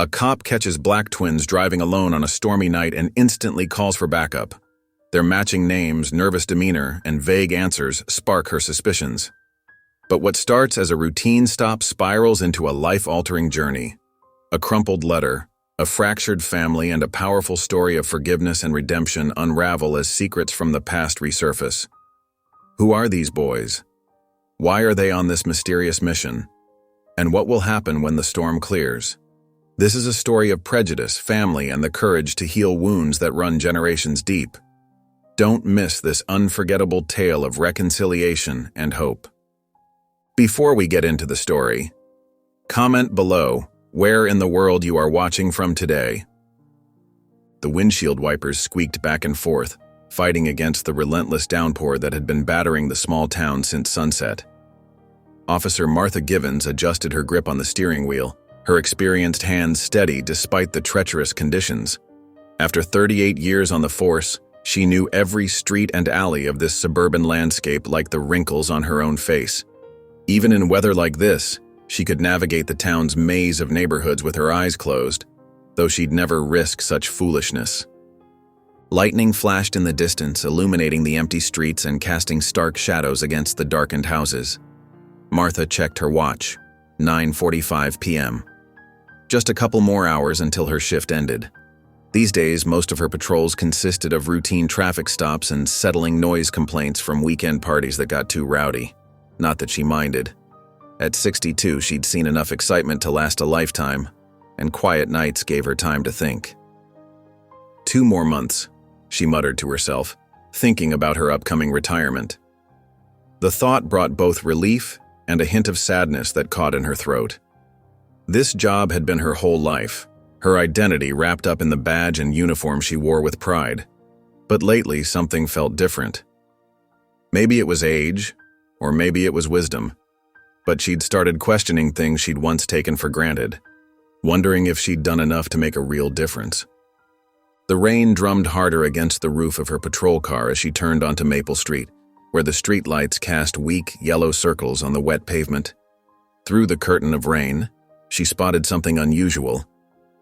A cop catches black twins driving alone on a stormy night and instantly calls for backup. Their matching names, nervous demeanor, and vague answers spark her suspicions. But what starts as a routine stop spirals into a life-altering journey. A crumpled letter, a fractured family, and a powerful story of forgiveness and redemption unravel as secrets from the past resurface. Who are these boys? Why are they on this mysterious mission? And what will happen when the storm clears? This is a story of prejudice, family, and the courage to heal wounds that run generations deep. Don't miss this unforgettable tale of reconciliation and hope. Before we get into the story, comment below where in the world you are watching from today. The windshield wipers squeaked back and forth, fighting against the relentless downpour that had been battering the small town since sunset. Officer Martha Givens adjusted her grip on the steering wheel, her experienced hands steady despite the treacherous conditions. After 38 years on the force, she knew every street and alley of this suburban landscape like the wrinkles on her own face. Even in weather like this, she could navigate the town's maze of neighborhoods with her eyes closed, though she'd never risk such foolishness. Lightning flashed in the distance, illuminating the empty streets and casting stark shadows against the darkened houses. Martha checked her watch. 9:45 p.m. Just a couple more hours until her shift ended. These days, most of her patrols consisted of routine traffic stops and settling noise complaints from weekend parties that got too rowdy. Not that she minded. At 62, she'd seen enough excitement to last a lifetime, and quiet nights gave her time to think. 2 more months, she muttered to herself, thinking about her upcoming retirement. The thought brought both relief and a hint of sadness that caught in her throat. This job had been her whole life, her identity wrapped up in the badge and uniform she wore with pride. But lately, something felt different. Maybe it was age, or maybe it was wisdom, but she'd started questioning things she'd once taken for granted, wondering if she'd done enough to make a real difference. The rain drummed harder against the roof of her patrol car as she turned onto Maple Street, where the streetlights cast weak, yellow circles on the wet pavement. Through the curtain of rain, she spotted something unusual: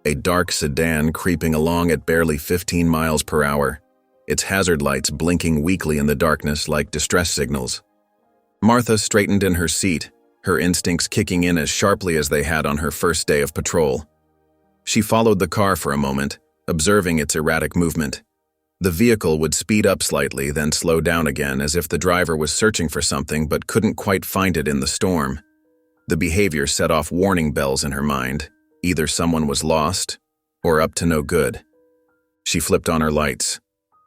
a dark sedan creeping along at barely 15 miles per hour, its hazard lights blinking weakly in the darkness like distress signals. Martha straightened in her seat, her instincts kicking in as sharply as they had on her first day of patrol. She followed the car for a moment, observing its erratic movement. The vehicle would speed up slightly, then slow down again, as if the driver was searching for something but couldn't quite find it in the storm. The behavior set off warning bells in her mind. Either someone was lost, or up to no good. She flipped on her lights.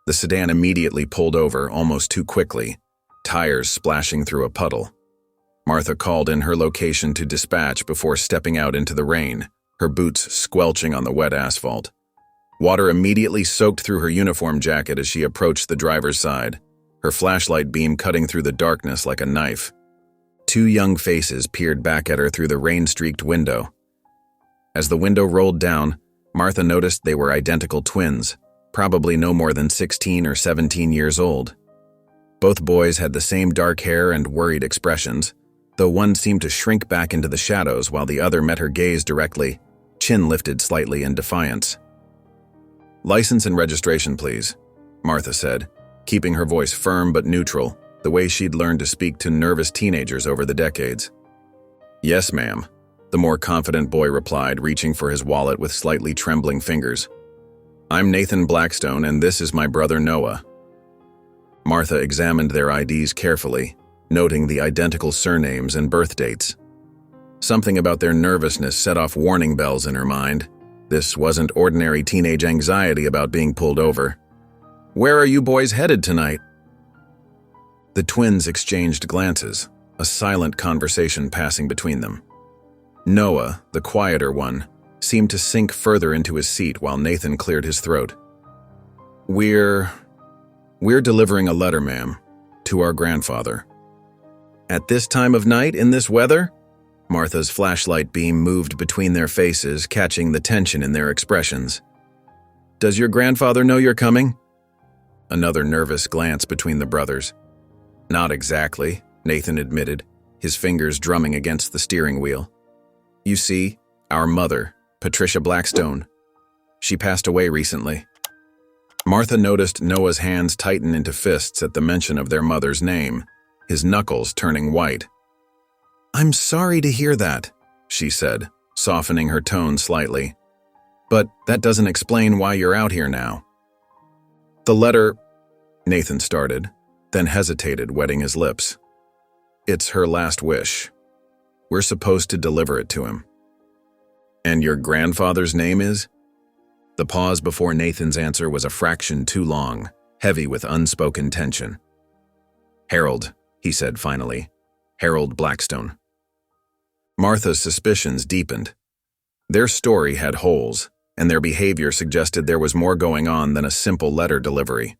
The sedan immediately pulled over, almost too quickly, tires splashing through a puddle. Martha called in her location to dispatch before stepping out into the rain, her boots squelching on the wet asphalt. Water immediately soaked through her uniform jacket as she approached the driver's side, her flashlight beam cutting through the darkness like a knife. 2 young faces peered back at her through the rain-streaked window. As the window rolled down, Martha noticed they were identical twins, probably no more than 16 or 17 years old. Both boys had the same dark hair and worried expressions, though one seemed to shrink back into the shadows while the other met her gaze directly, chin lifted slightly in defiance. "License and registration, please," Martha said, keeping her voice firm but neutral, the way she'd learned to speak to nervous teenagers over the decades. "Yes, ma'am," the more confident boy replied, reaching for his wallet with slightly trembling fingers. "I'm Nathan Blackstone, and this is my brother Noah." Martha examined their IDs carefully, noting the identical surnames and birth dates. Something about their nervousness set off warning bells in her mind. This wasn't ordinary teenage anxiety about being pulled over. "Where are you boys headed tonight?" The twins exchanged glances, a silent conversation passing between them. Noah, the quieter one, seemed to sink further into his seat while Nathan cleared his throat. We're delivering a letter, ma'am, to our grandfather." "At this time of night, in this weather?" Martha's flashlight beam moved between their faces, catching the tension in their expressions. "Does your grandfather know you're coming?" Another nervous glance between the brothers. "Not exactly," Nathan admitted, his fingers drumming against the steering wheel. "You see, our mother, Patricia Blackstone. She passed away recently. Martha noticed Noah's hands tighten into fists at the mention of their mother's name, his knuckles turning white. "I'm sorry to hear that," she said, softening her tone slightly. "But that doesn't explain why you're out here now." "The letter," Nathan started, then hesitated, wetting his lips. "It's her last wish. We're supposed to deliver it to him." "And your grandfather's name is?" The pause before Nathan's answer was a fraction too long, heavy with unspoken tension. "Harold," he said finally. "Harold Blackstone." Martha's suspicions deepened. Their story had holes, and their behavior suggested there was more going on than a simple letter delivery.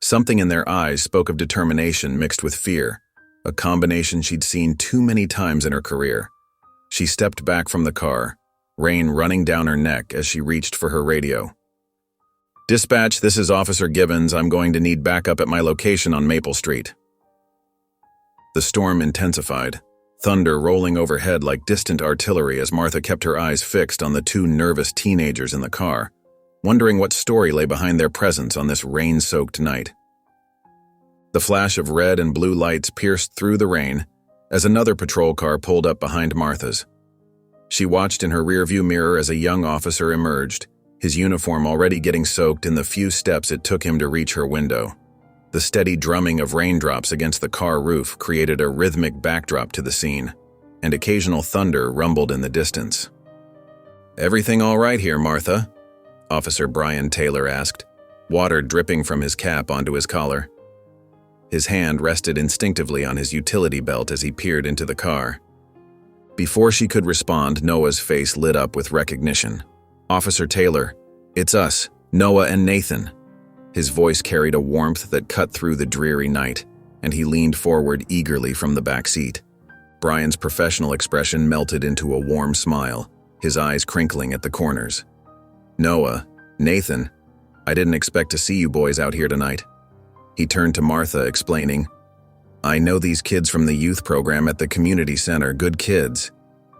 Something in their eyes spoke of determination mixed with fear, a combination she'd seen too many times in her career. She stepped back from the car, rain running down her neck as she reached for her radio. "Dispatch, this is Officer Gibbons. I'm going to need backup at my location on Maple Street." The storm intensified, thunder rolling overhead like distant artillery as Martha kept her eyes fixed on the two nervous teenagers in the car, wondering what story lay behind their presence on this rain-soaked night. The flash of red and blue lights pierced through the rain as another patrol car pulled up behind Martha's. She watched in her rearview mirror as a young officer emerged, his uniform already getting soaked in the few steps it took him to reach her window. The steady drumming of raindrops against the car roof created a rhythmic backdrop to the scene, and occasional thunder rumbled in the distance. "Everything all right here, Martha?" Officer Brian Taylor asked, water dripping from his cap onto his collar. His hand rested instinctively on his utility belt as he peered into the car. Before she could respond, Noah's face lit up with recognition. "Officer Taylor, it's us, Noah and Nathan." His voice carried a warmth that cut through the dreary night, and he leaned forward eagerly from the back seat. Brian's professional expression melted into a warm smile, his eyes crinkling at the corners. "Noah, Nathan, I didn't expect to see you boys out here tonight." He turned to Martha, explaining, "I know these kids from the youth program at the community center, good kids."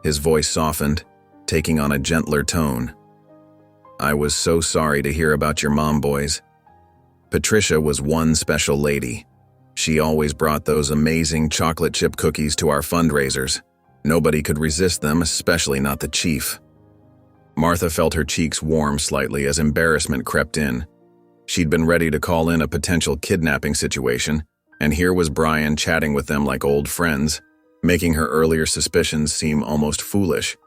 His voice softened, taking on a gentler tone. "I was so sorry to hear about your mom, boys. Patricia was one special lady. She always brought those amazing chocolate chip cookies to our fundraisers. Nobody could resist them, especially not the chief." Martha felt her cheeks warm slightly as embarrassment crept in. She'd been ready to call in a potential kidnapping situation, and here was Brian chatting with them like old friends, making her earlier suspicions seem almost foolish.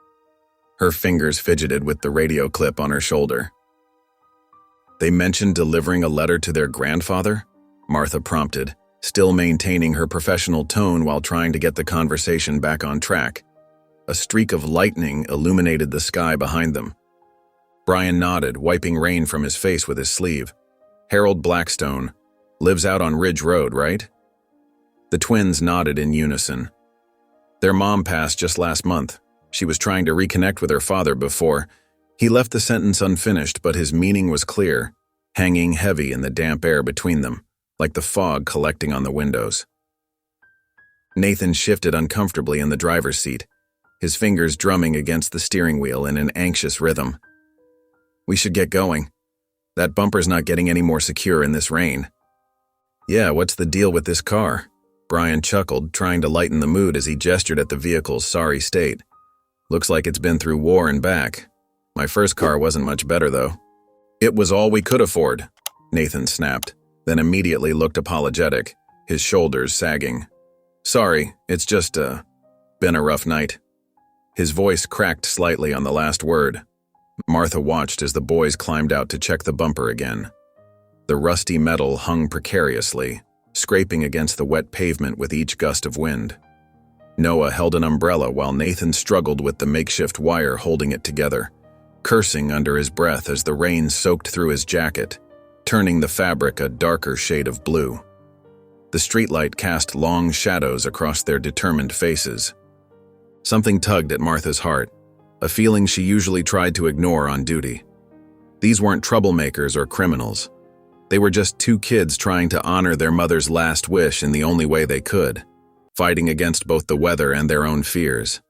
Her fingers fidgeted with the radio clip on her shoulder. "They mentioned delivering a letter to their grandfather?" Martha prompted, still maintaining her professional tone while trying to get the conversation back on track. A streak of lightning illuminated the sky behind them. Brian nodded, wiping rain from his face with his sleeve. "Harold Blackstone. Lives out on Ridge Road, right?" The twins nodded in unison. Their mom passed just last month. She was trying to reconnect with her father before. He left the sentence unfinished, but his meaning was clear, hanging heavy in the damp air between them, like the fog collecting on the windows. Nathan shifted uncomfortably in the driver's seat, his fingers drumming against the steering wheel in an anxious rhythm. "We should get going. That bumper's not getting any more secure in this rain." "Yeah, what's the deal with this car?" Brian chuckled, trying to lighten the mood as he gestured at the vehicle's sorry state. "Looks like it's been through war and back. My first car wasn't much better, though." "It was all we could afford," Nathan snapped, then immediately looked apologetic, his shoulders sagging. "Sorry, it's just, been a rough night." His voice cracked slightly on the last word. Martha watched as the boys climbed out to check the bumper again. The rusty metal hung precariously, scraping against the wet pavement with each gust of wind. Noah held an umbrella while Nathan struggled with the makeshift wire holding it together, cursing under his breath as the rain soaked through his jacket, turning the fabric a darker shade of blue. The streetlight cast long shadows across their determined faces. Something tugged at Martha's heart, a feeling she usually tried to ignore on duty. These weren't troublemakers or criminals. They were just two kids trying to honor their mother's last wish in the only way they could, fighting against both the weather and their own fears.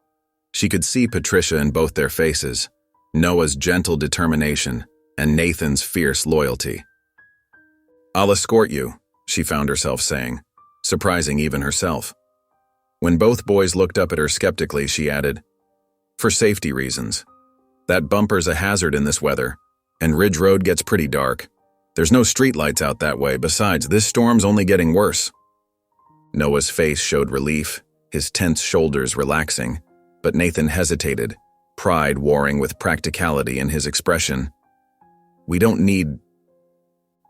She could see Patricia in both their faces, Noah's gentle determination, and Nathan's fierce loyalty. "I'll escort you," she found herself saying, surprising even herself. When both boys looked up at her skeptically, she added, "For safety reasons. That bumper's a hazard in this weather, and Ridge Road gets pretty dark. There's no streetlights out that way. Besides, this storm's only getting worse." Noah's face showed relief, his tense shoulders relaxing, but Nathan hesitated, pride warring with practicality in his expression. "We don't need—"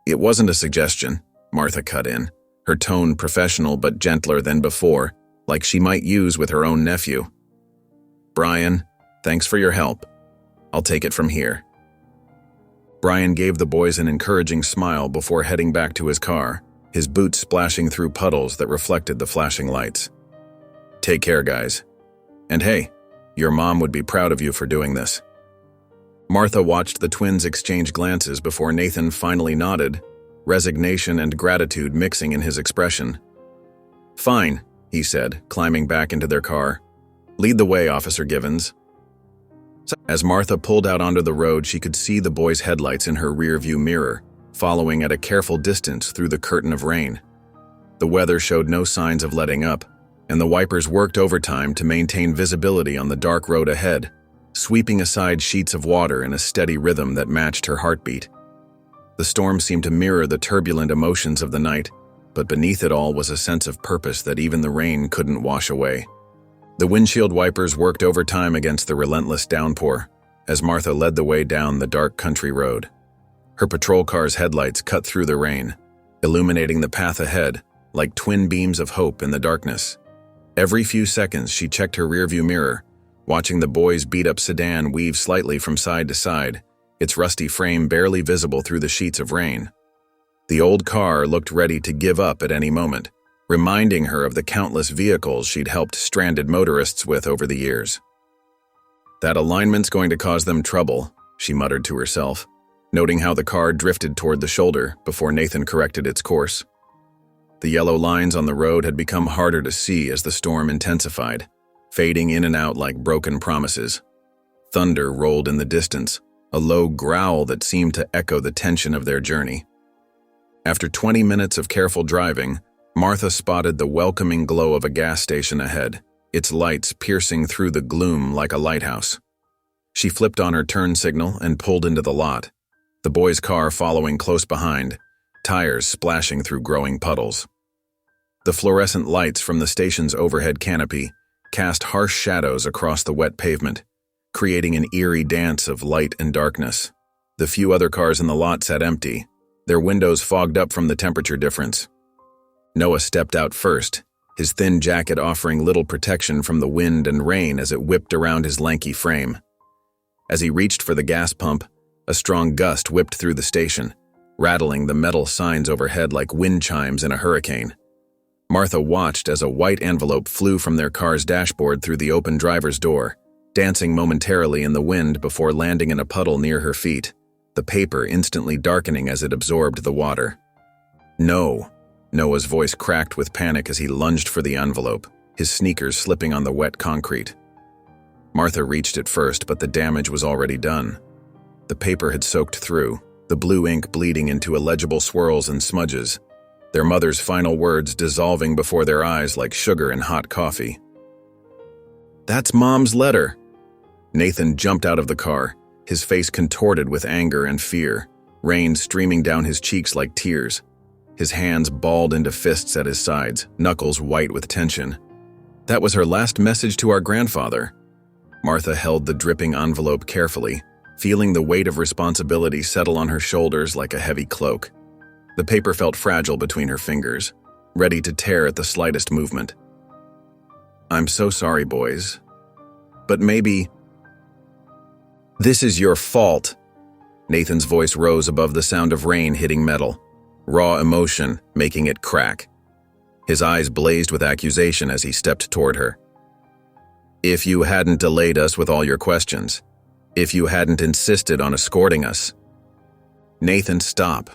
"It wasn't a suggestion," Martha cut in, her tone professional but gentler than before, like she might use with her own nephew. "Brian, thanks for your help. I'll take it from here." Brian gave the boys an encouraging smile before heading back to his car, his boots splashing through puddles that reflected the flashing lights. "Take care, guys. And hey, your mom would be proud of you for doing this." Martha watched the twins exchange glances before Nathan finally nodded, resignation and gratitude mixing in his expression. "Fine," he said, climbing back into their car. "Lead the way, Officer Givens." As Martha pulled out onto the road, she could see the boys' headlights in her rearview mirror, following at a careful distance through the curtain of rain. The weather showed no signs of letting up, and the wipers worked overtime to maintain visibility on the dark road ahead, sweeping aside sheets of water in a steady rhythm that matched her heartbeat. The storm seemed to mirror the turbulent emotions of the night, but beneath it all was a sense of purpose that even the rain couldn't wash away. The windshield wipers worked overtime against the relentless downpour, as Martha led the way down the dark country road. Her patrol car's headlights cut through the rain, illuminating the path ahead like twin beams of hope in the darkness. Every few seconds, she checked her rearview mirror, watching the boys' beat-up sedan weave slightly from side to side, its rusty frame barely visible through the sheets of rain. The old car looked ready to give up at any moment, reminding her of the countless vehicles she'd helped stranded motorists with over the years. "That alignment's going to cause them trouble," she muttered to herself, noting how the car drifted toward the shoulder before Nathan corrected its course. The yellow lines on the road had become harder to see as the storm intensified, fading in and out like broken promises. Thunder rolled in the distance, a low growl that seemed to echo the tension of their journey. After 20 minutes of careful driving, Martha spotted the welcoming glow of a gas station ahead, its lights piercing through the gloom like a lighthouse. She flipped on her turn signal and pulled into the lot, the boys' car following close behind, tires splashing through growing puddles. The fluorescent lights from the station's overhead canopy cast harsh shadows across the wet pavement, creating an eerie dance of light and darkness. The few other cars in the lot sat empty, their windows fogged up from the temperature difference. Noah stepped out first, his thin jacket offering little protection from the wind and rain as it whipped around his lanky frame. As he reached for the gas pump, a strong gust whipped through the station, rattling the metal signs overhead like wind chimes in a hurricane. Martha watched as a white envelope flew from their car's dashboard through the open driver's door, dancing momentarily in the wind before landing in a puddle near her feet, the paper instantly darkening as it absorbed the water. "No." Noah's voice cracked with panic as he lunged for the envelope, his sneakers slipping on the wet concrete. Martha reached it first, but the damage was already done. The paper had soaked through, the blue ink bleeding into illegible swirls and smudges, their mother's final words dissolving before their eyes like sugar in hot coffee. "That's Mom's letter." Nathan jumped out of the car, his face contorted with anger and fear, rain streaming down his cheeks like tears. His hands balled into fists at his sides, knuckles white with tension. That was her last message to our grandfather. Martha held the dripping envelope carefully, feeling the weight of responsibility settle on her shoulders like a heavy cloak. The paper felt fragile between her fingers, ready to tear at the slightest movement. "I'm so sorry, boys. But maybe—" "This is your fault." Nathan's voice rose above the sound of rain hitting metal, raw emotion making it crack. His eyes blazed with accusation as he stepped toward her. "If you hadn't delayed us with all your questions, if you hadn't insisted on escorting us—" "Nathan, stop."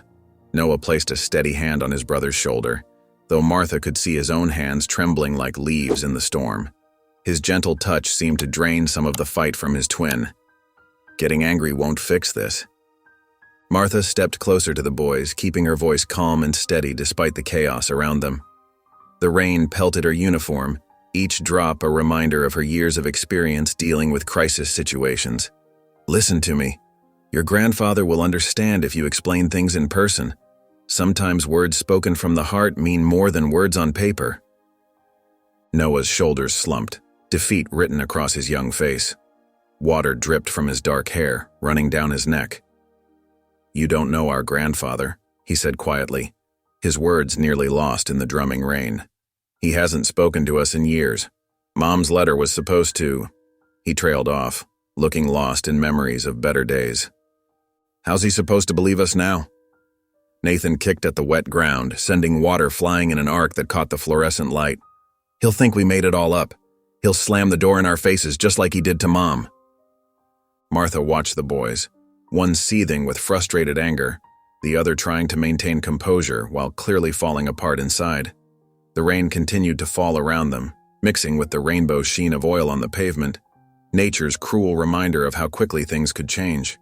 Noah placed a steady hand on his brother's shoulder, though Martha could see his own hands trembling like leaves in the storm. His gentle touch seemed to drain some of the fight from his twin. Getting angry won't fix this. Martha stepped closer to the boys, keeping her voice calm and steady despite the chaos around them. The rain pelted her uniform, each drop a reminder of her years of experience dealing with crisis situations. Listen to me. Your grandfather will understand if you explain things in person. Sometimes words spoken from the heart mean more than words on paper. Noah's shoulders slumped, defeat written across his young face. Water dripped from his dark hair, running down his neck. You don't know our grandfather, he said quietly, his words nearly lost in the drumming rain. He hasn't spoken to us in years. Mom's letter was supposed to... He trailed off, looking lost in memories of better days. How's he supposed to believe us now? Nathan kicked at the wet ground, sending water flying in an arc that caught the fluorescent light. He'll think we made it all up. He'll slam the door in our faces just like he did to Mom. Martha watched the boys, one seething with frustrated anger, the other trying to maintain composure while clearly falling apart inside. The rain continued to fall around them, mixing with the rainbow sheen of oil on the pavement, nature's cruel reminder of how quickly things could change.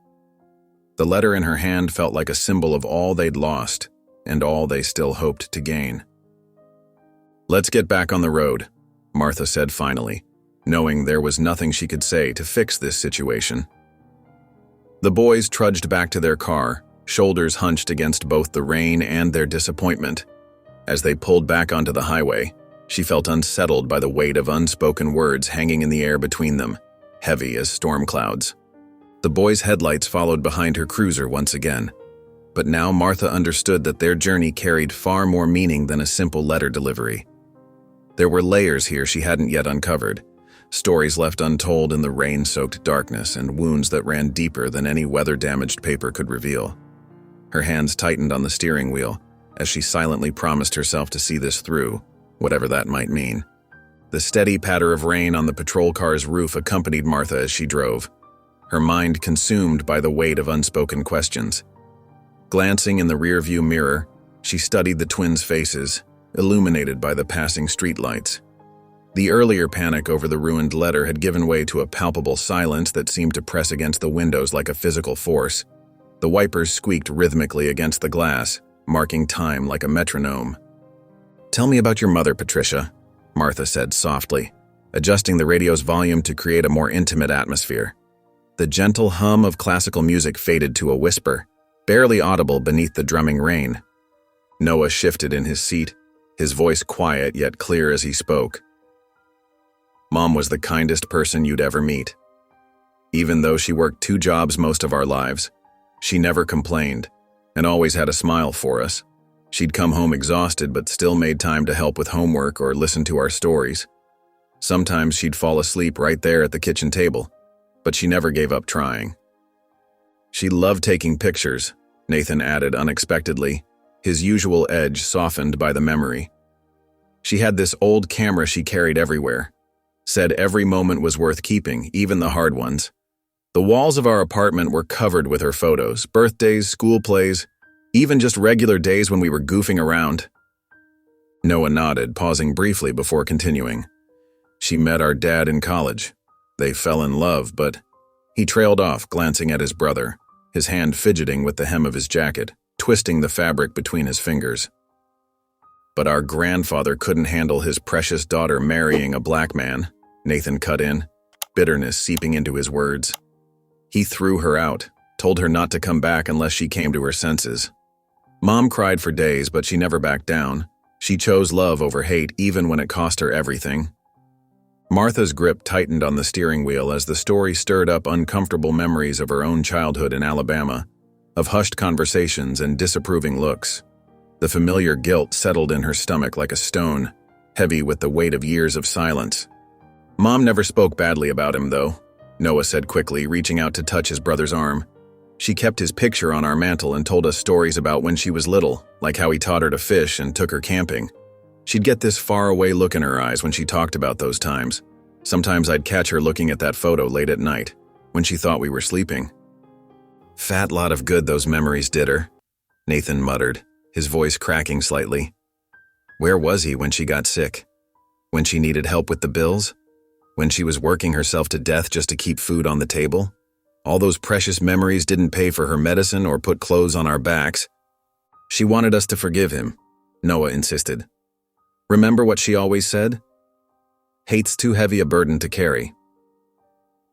The letter in her hand felt like a symbol of all they'd lost and all they still hoped to gain. Let's get back on the road, Martha said finally, knowing there was nothing she could say to fix this situation. The boys trudged back to their car, shoulders hunched against both the rain and their disappointment. As they pulled back onto the highway, she felt unsettled by the weight of unspoken words hanging in the air between them, heavy as storm clouds. The boys' headlights followed behind her cruiser once again, but now Martha understood that their journey carried far more meaning than a simple letter delivery. There were layers here she hadn't yet uncovered, stories left untold in the rain-soaked darkness and wounds that ran deeper than any weather-damaged paper could reveal. Her hands tightened on the steering wheel as she silently promised herself to see this through, whatever that might mean. The steady patter of rain on the patrol car's roof accompanied Martha as she drove, her mind consumed by the weight of unspoken questions. Glancing in the rearview mirror, she studied the twins' faces, illuminated by the passing streetlights. The earlier panic over the ruined letter had given way to a palpable silence that seemed to press against the windows like a physical force. The wipers squeaked rhythmically against the glass, marking time like a metronome. "Tell me about your mother, Patricia," Martha said softly, adjusting the radio's volume to create a more intimate atmosphere. The gentle hum of classical music faded to a whisper, barely audible beneath the drumming rain. Noah shifted in his seat, his voice quiet yet clear as he spoke. Mom was the kindest person you'd ever meet. Even though she worked 2 jobs most of our lives, she never complained and always had a smile for us. She'd come home exhausted but still made time to help with homework or listen to our stories. Sometimes she'd fall asleep right there at the kitchen table, but she never gave up trying. She loved taking pictures, Nathan added unexpectedly, his usual edge softened by the memory. She had this old camera she carried everywhere, said every moment was worth keeping, even the hard ones. The walls of our apartment were covered with her photos, birthdays, school plays, even just regular days when we were goofing around. Noah nodded, pausing briefly before continuing. She met our dad in college. They fell in love, but he trailed off, glancing at his brother, his hand fidgeting with the hem of his jacket, twisting the fabric between his fingers. But our grandfather couldn't handle his precious daughter marrying a black man, Nathan cut in, bitterness seeping into his words. He threw her out, told her not to come back unless she came to her senses. Mom cried for days, but she never backed down. She chose love over hate even when it cost her everything. Martha's grip tightened on the steering wheel as the story stirred up uncomfortable memories of her own childhood in Alabama, of hushed conversations and disapproving looks. The familiar guilt settled in her stomach like a stone, heavy with the weight of years of silence. Mom never spoke badly about him, though, Noah said quickly, reaching out to touch his brother's arm. She kept his picture on our mantel and told us stories about when she was little, like how he taught her to fish and took her camping. She'd get this faraway look in her eyes when she talked about those times. Sometimes I'd catch her looking at that photo late at night, when she thought we were sleeping. Fat lot of good those memories did her, Nathan muttered, his voice cracking slightly. Where was he when she got sick? When she needed help with the bills? When she was working herself to death just to keep food on the table? All those precious memories didn't pay for her medicine or put clothes on our backs. She wanted us to forgive him, Noah insisted. Remember what she always said? Hate's too heavy a burden to carry.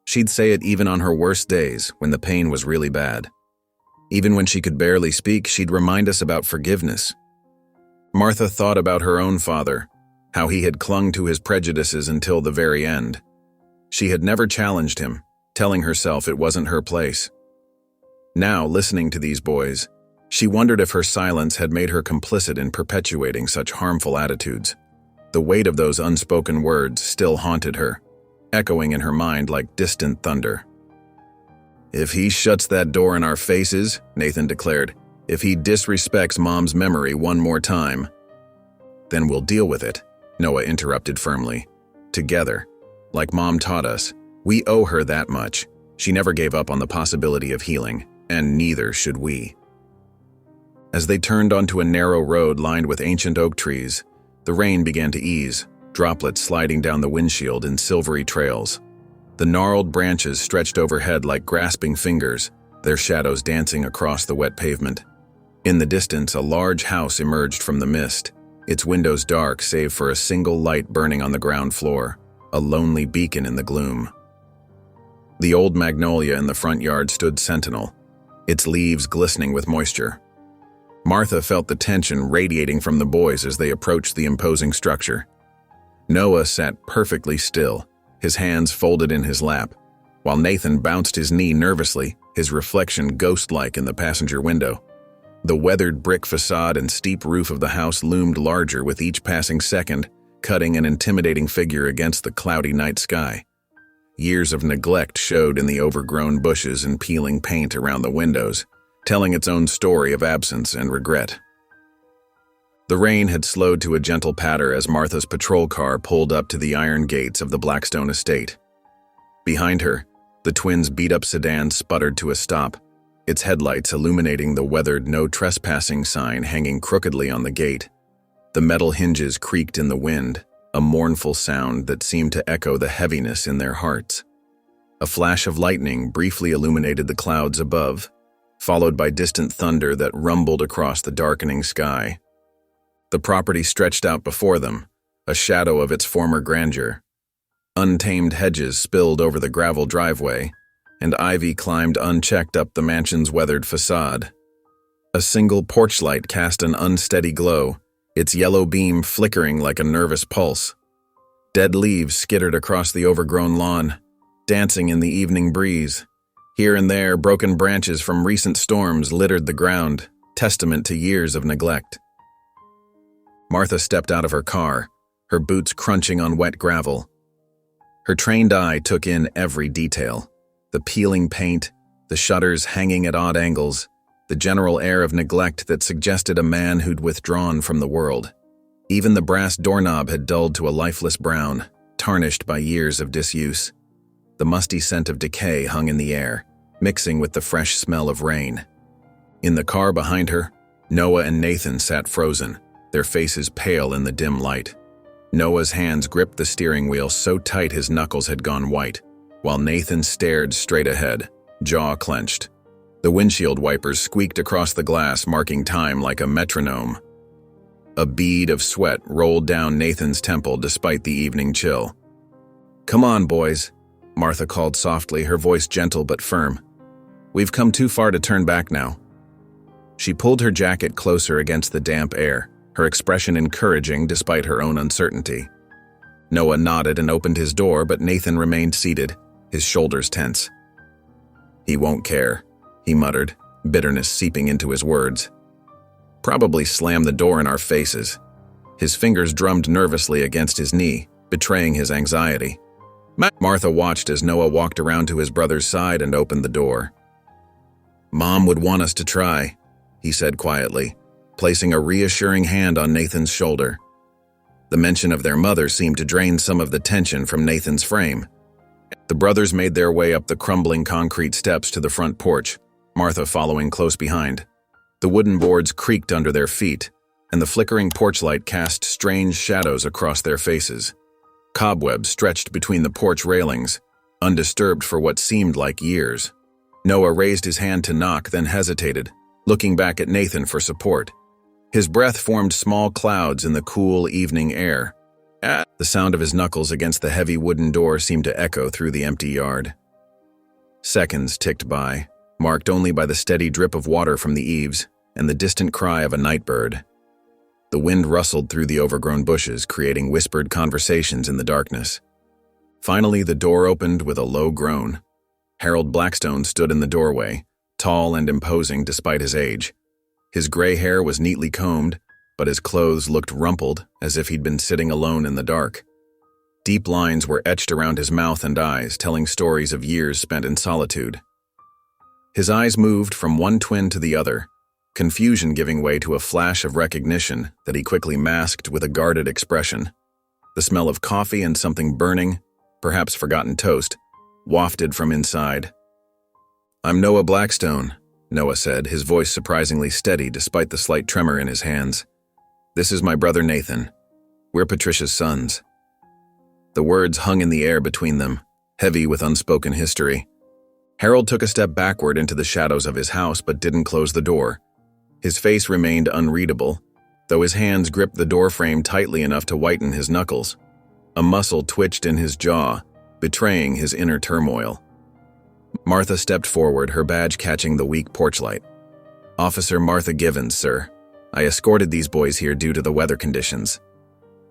She'd say it even on her worst days when the pain was really bad. Even when she could barely speak, she'd remind us about forgiveness. Martha thought about her own father, how he had clung to his prejudices until the very end. She had never challenged him, telling herself it wasn't her place. Now, listening to these boys, she wondered if her silence had made her complicit in perpetuating such harmful attitudes. The weight of those unspoken words still haunted her, echoing in her mind like distant thunder. "If he shuts that door in our faces," Nathan declared, "if he disrespects Mom's memory one more time, then we'll deal with it," Noah interrupted firmly. "Together, like Mom taught us, we owe her that much. She never gave up on the possibility of healing, and neither should we." As they turned onto a narrow road lined with ancient oak trees, the rain began to ease, droplets sliding down the windshield in silvery trails. The gnarled branches stretched overhead like grasping fingers, their shadows dancing across the wet pavement. In the distance, a large house emerged from the mist, its windows dark save for a single light burning on the ground floor, a lonely beacon in the gloom. The old magnolia in the front yard stood sentinel, its leaves glistening with moisture. Martha felt the tension radiating from the boys as they approached the imposing structure. Noah sat perfectly still, his hands folded in his lap, while Nathan bounced his knee nervously, his reflection ghost-like in the passenger window. The weathered brick facade and steep roof of the house loomed larger with each passing second, cutting an intimidating figure against the cloudy night sky. Years of neglect showed in the overgrown bushes and peeling paint around the windows, telling its own story of absence and regret. The rain had slowed to a gentle patter as Martha's patrol car pulled up to the iron gates of the Blackstone estate. Behind her, the twins' beat-up sedan sputtered to a stop, its headlights illuminating the weathered "No Trespassing" sign hanging crookedly on the gate. The metal hinges creaked in the wind, a mournful sound that seemed to echo the heaviness in their hearts. A flash of lightning briefly illuminated the clouds above, followed by distant thunder that rumbled across the darkening sky. The property stretched out before them, a shadow of its former grandeur. Untamed hedges spilled over the gravel driveway, and ivy climbed unchecked up the mansion's weathered facade. A single porch light cast an unsteady glow, its yellow beam flickering like a nervous pulse. Dead leaves skittered across the overgrown lawn, dancing in the evening breeze. Here and there, broken branches from recent storms littered the ground, testament to years of neglect. Martha stepped out of her car, her boots crunching on wet gravel. Her trained eye took in every detail: the peeling paint, the shutters hanging at odd angles, the general air of neglect that suggested a man who'd withdrawn from the world. Even the brass doorknob had dulled to a lifeless brown, tarnished by years of disuse. The musty scent of decay hung in the air, mixing with the fresh smell of rain. In the car behind her, Noah and Nathan sat frozen, their faces pale in the dim light. Noah's hands gripped the steering wheel so tight his knuckles had gone white, while Nathan stared straight ahead, jaw clenched. The windshield wipers squeaked across the glass, marking time like a metronome. A bead of sweat rolled down Nathan's temple despite the evening chill. "Come on, boys," Martha called softly, her voice gentle but firm. "We've come too far to turn back now." She pulled her jacket closer against the damp air, her expression encouraging despite her own uncertainty. Noah nodded and opened his door, but Nathan remained seated, his shoulders tense. "He won't care," he muttered, bitterness seeping into his words. "Probably slam the door in our faces." His fingers drummed nervously against his knee, betraying his anxiety. Martha watched as Noah walked around to his brother's side and opened the door. "Mom would want us to try," he said quietly, placing a reassuring hand on Nathan's shoulder. The mention of their mother seemed to drain some of the tension from Nathan's frame. The brothers made their way up the crumbling concrete steps to the front porch, Martha following close behind. The wooden boards creaked under their feet, and the flickering porch light cast strange shadows across their faces. Cobwebs stretched between the porch railings, undisturbed for what seemed like years. Noah raised his hand to knock, then hesitated, looking back at Nathan for support. His breath formed small clouds in the cool evening air. The sound of his knuckles against the heavy wooden door seemed to echo through the empty yard. Seconds ticked by, marked only by the steady drip of water from the eaves and the distant cry of a night bird. The wind rustled through the overgrown bushes, creating whispered conversations in the darkness. Finally, the door opened with a low groan. Harold Blackstone stood in the doorway, tall and imposing despite his age. His gray hair was neatly combed, but his clothes looked rumpled, as if he'd been sitting alone in the dark. Deep lines were etched around his mouth and eyes, telling stories of years spent in solitude. His eyes moved from one twin to the other, confusion giving way to a flash of recognition that he quickly masked with a guarded expression. The smell of coffee and something burning, perhaps forgotten toast, wafted from inside. "I'm Noah Blackstone," Noah said, his voice surprisingly steady despite the slight tremor in his hands. "This is my brother Nathan. We're Patricia's sons." The words hung in the air between them, heavy with unspoken history. Harold took a step backward into the shadows of his house but didn't close the door. His face remained unreadable, though his hands gripped the doorframe tightly enough to whiten his knuckles. A muscle twitched in his jaw, betraying his inner turmoil. Martha stepped forward, her badge catching the weak porch light. "Officer Martha Givens, sir. I escorted these boys here due to the weather conditions."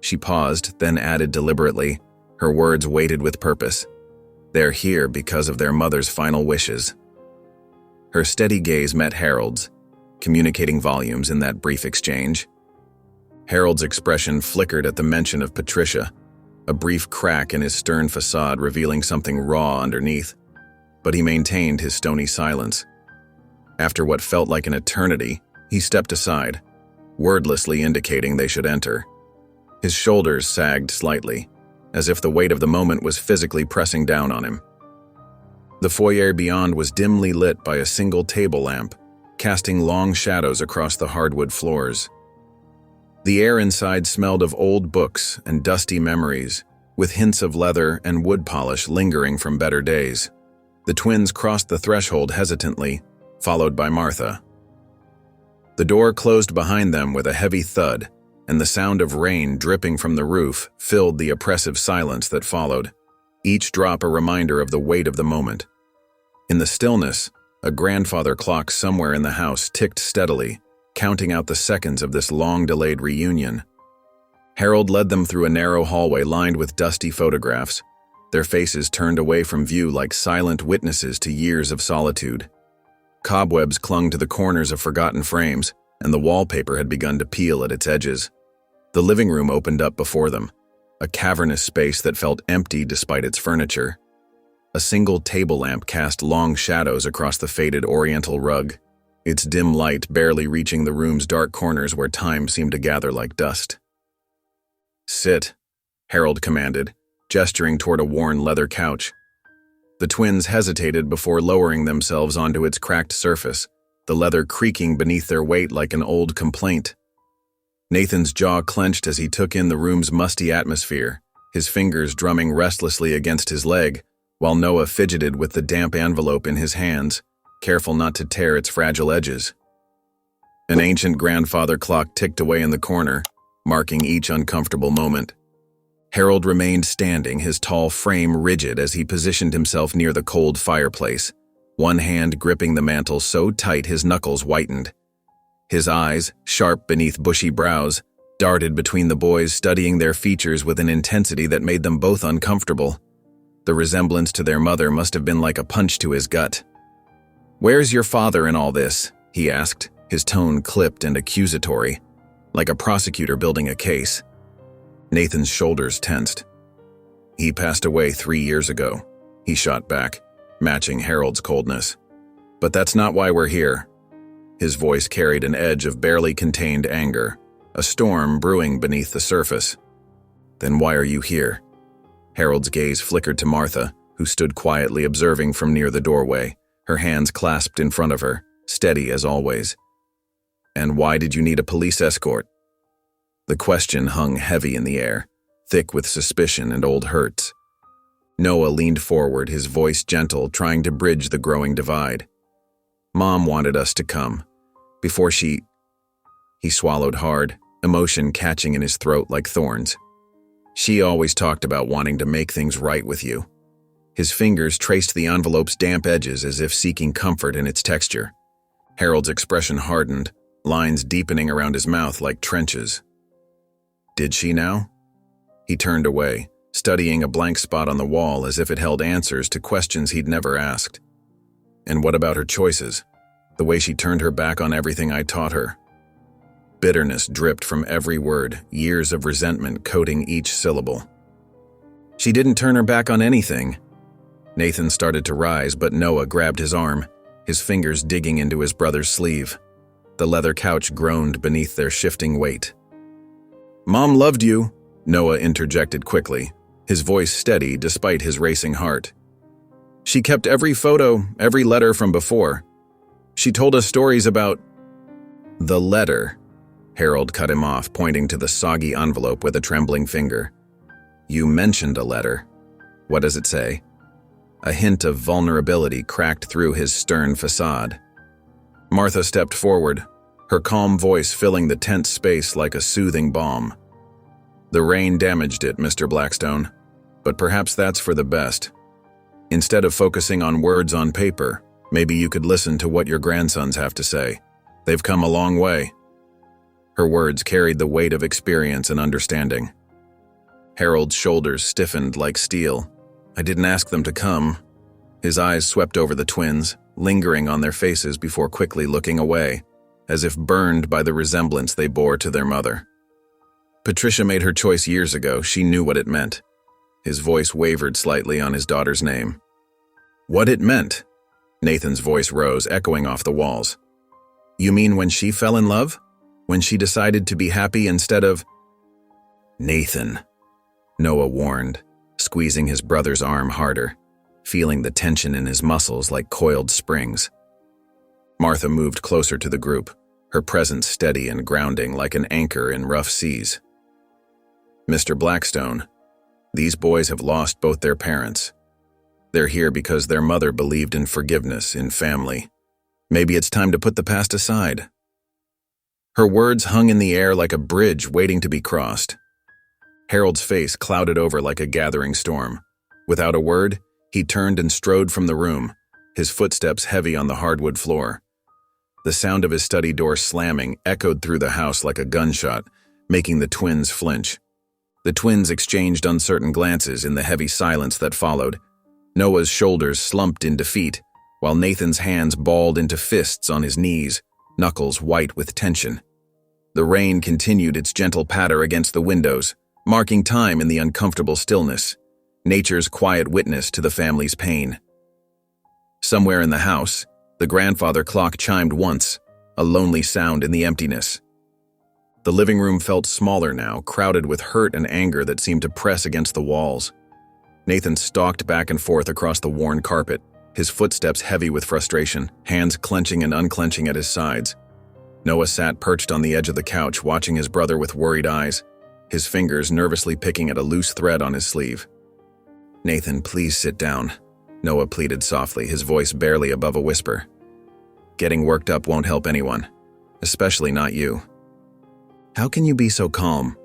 She paused, then added deliberately, her words weighted with purpose. "They're here because of their mother's final wishes." Her steady gaze met Harold's, communicating volumes in that brief exchange. Harold's expression flickered at the mention of Patricia, a brief crack in his stern facade revealing something raw underneath, but he maintained his stony silence. After what felt like an eternity, he stepped aside, wordlessly indicating they should enter. His shoulders sagged slightly, as if the weight of the moment was physically pressing down on him. The foyer beyond was dimly lit by a single table lamp, casting long shadows across the hardwood floors. The air inside smelled of old books and dusty memories, with hints of leather and wood polish lingering from better days. The twins crossed the threshold hesitantly, followed by Martha. The door closed behind them with a heavy thud, and the sound of rain dripping from the roof filled the oppressive silence that followed, each drop a reminder of the weight of the moment. In the stillness, a grandfather clock somewhere in the house ticked steadily, counting out the seconds of this long-delayed reunion. Harold led them through a narrow hallway lined with dusty photographs, their faces turned away from view like silent witnesses to years of solitude. Cobwebs clung to the corners of forgotten frames, and the wallpaper had begun to peel at its edges. The living room opened up before them, a cavernous space that felt empty despite its furniture. A single table lamp cast long shadows across the faded oriental rug, its dim light barely reaching the room's dark corners where time seemed to gather like dust. "Sit," Harold commanded, gesturing toward a worn leather couch. The twins hesitated before lowering themselves onto its cracked surface, the leather creaking beneath their weight like an old complaint. Nathan's jaw clenched as he took in the room's musty atmosphere, his fingers drumming restlessly against his leg, while Noah fidgeted with the damp envelope in his hands, careful not to tear its fragile edges. An ancient grandfather clock ticked away in the corner, marking each uncomfortable moment. Harold remained standing, his tall frame rigid as he positioned himself near the cold fireplace, one hand gripping the mantel so tight his knuckles whitened. His eyes, sharp beneath bushy brows, darted between the boys, studying their features with an intensity that made them both uncomfortable. The resemblance to their mother must have been like a punch to his gut. "Where's your father in all this?" he asked, his tone clipped and accusatory, like a prosecutor building a case. Nathan's shoulders tensed. "He passed away 3 years ago," he shot back, matching Harold's coldness. "But that's not why we're here." His voice carried an edge of barely contained anger, a storm brewing beneath the surface. "Then why are you here?" Harold's gaze flickered to Martha, who stood quietly observing from near the doorway, her hands clasped in front of her, steady as always. "And why did you need a police escort?" The question hung heavy in the air, thick with suspicion and old hurts. Noah leaned forward, his voice gentle, trying to bridge the growing divide. Mom wanted us to come. Before she... He swallowed hard, emotion catching in his throat like thorns. She always talked about wanting to make things right with you. His fingers traced the envelope's damp edges as if seeking comfort in its texture. Harold's expression hardened, lines deepening around his mouth like trenches. Did she now? He turned away, studying a blank spot on the wall as if it held answers to questions he'd never asked. And what about her choices? The way she turned her back on everything I taught her. Bitterness dripped from every word, years of resentment coating each syllable. She didn't turn her back on anything. Nathan started to rise, but Noah grabbed his arm, his fingers digging into his brother's sleeve. The leather couch groaned beneath their shifting weight. Mom loved you, Noah interjected quickly, his voice steady despite his racing heart. She kept every photo, every letter from before. She told us stories about... The letter. Harold cut him off, pointing to the soggy envelope with a trembling finger. You mentioned a letter. What does it say? A hint of vulnerability cracked through his stern facade. Martha stepped forward, her calm voice filling the tense space like a soothing balm. The rain damaged it, Mr. Blackstone, but perhaps that's for the best. Instead of focusing on words on paper, maybe you could listen to what your grandsons have to say. They've come a long way. Her words carried the weight of experience and understanding. Harold's shoulders stiffened like steel. I didn't ask them to come. His eyes swept over the twins, lingering on their faces before quickly looking away, as if burned by the resemblance they bore to their mother. Patricia made her choice years ago. She knew what it meant. His voice wavered slightly on his daughter's name. What it meant? Nathan's voice rose, echoing off the walls. You mean when she fell in love? When she decided to be happy instead of... Nathan, Noah warned, squeezing his brother's arm harder, feeling the tension in his muscles like coiled springs. Martha moved closer to the group, her presence steady and grounding like an anchor in rough seas. Mr. Blackstone, these boys have lost both their parents. They're here because their mother believed in forgiveness, in family. Maybe it's time to put the past aside. Her words hung in the air like a bridge waiting to be crossed. Harold's face clouded over like a gathering storm. Without a word, he turned and strode from the room, his footsteps heavy on the hardwood floor. The sound of his study door slamming echoed through the house like a gunshot, making the twins flinch. The twins exchanged uncertain glances in the heavy silence that followed. Noah's shoulders slumped in defeat, while Nathan's hands balled into fists on his knees, knuckles white with tension. The rain continued its gentle patter against the windows, marking time in the uncomfortable stillness, nature's quiet witness to the family's pain. Somewhere in the house, the grandfather clock chimed once, a lonely sound in the emptiness. The living room felt smaller now, crowded with hurt and anger that seemed to press against the walls. Nathan stalked back and forth across the worn carpet, his footsteps heavy with frustration, hands clenching and unclenching at his sides. Noah sat perched on the edge of the couch, watching his brother with worried eyes, his fingers nervously picking at a loose thread on his sleeve. Nathan, please sit down, Noah pleaded softly, his voice barely above a whisper. Getting worked up won't help anyone, especially not you. How can you be so calm?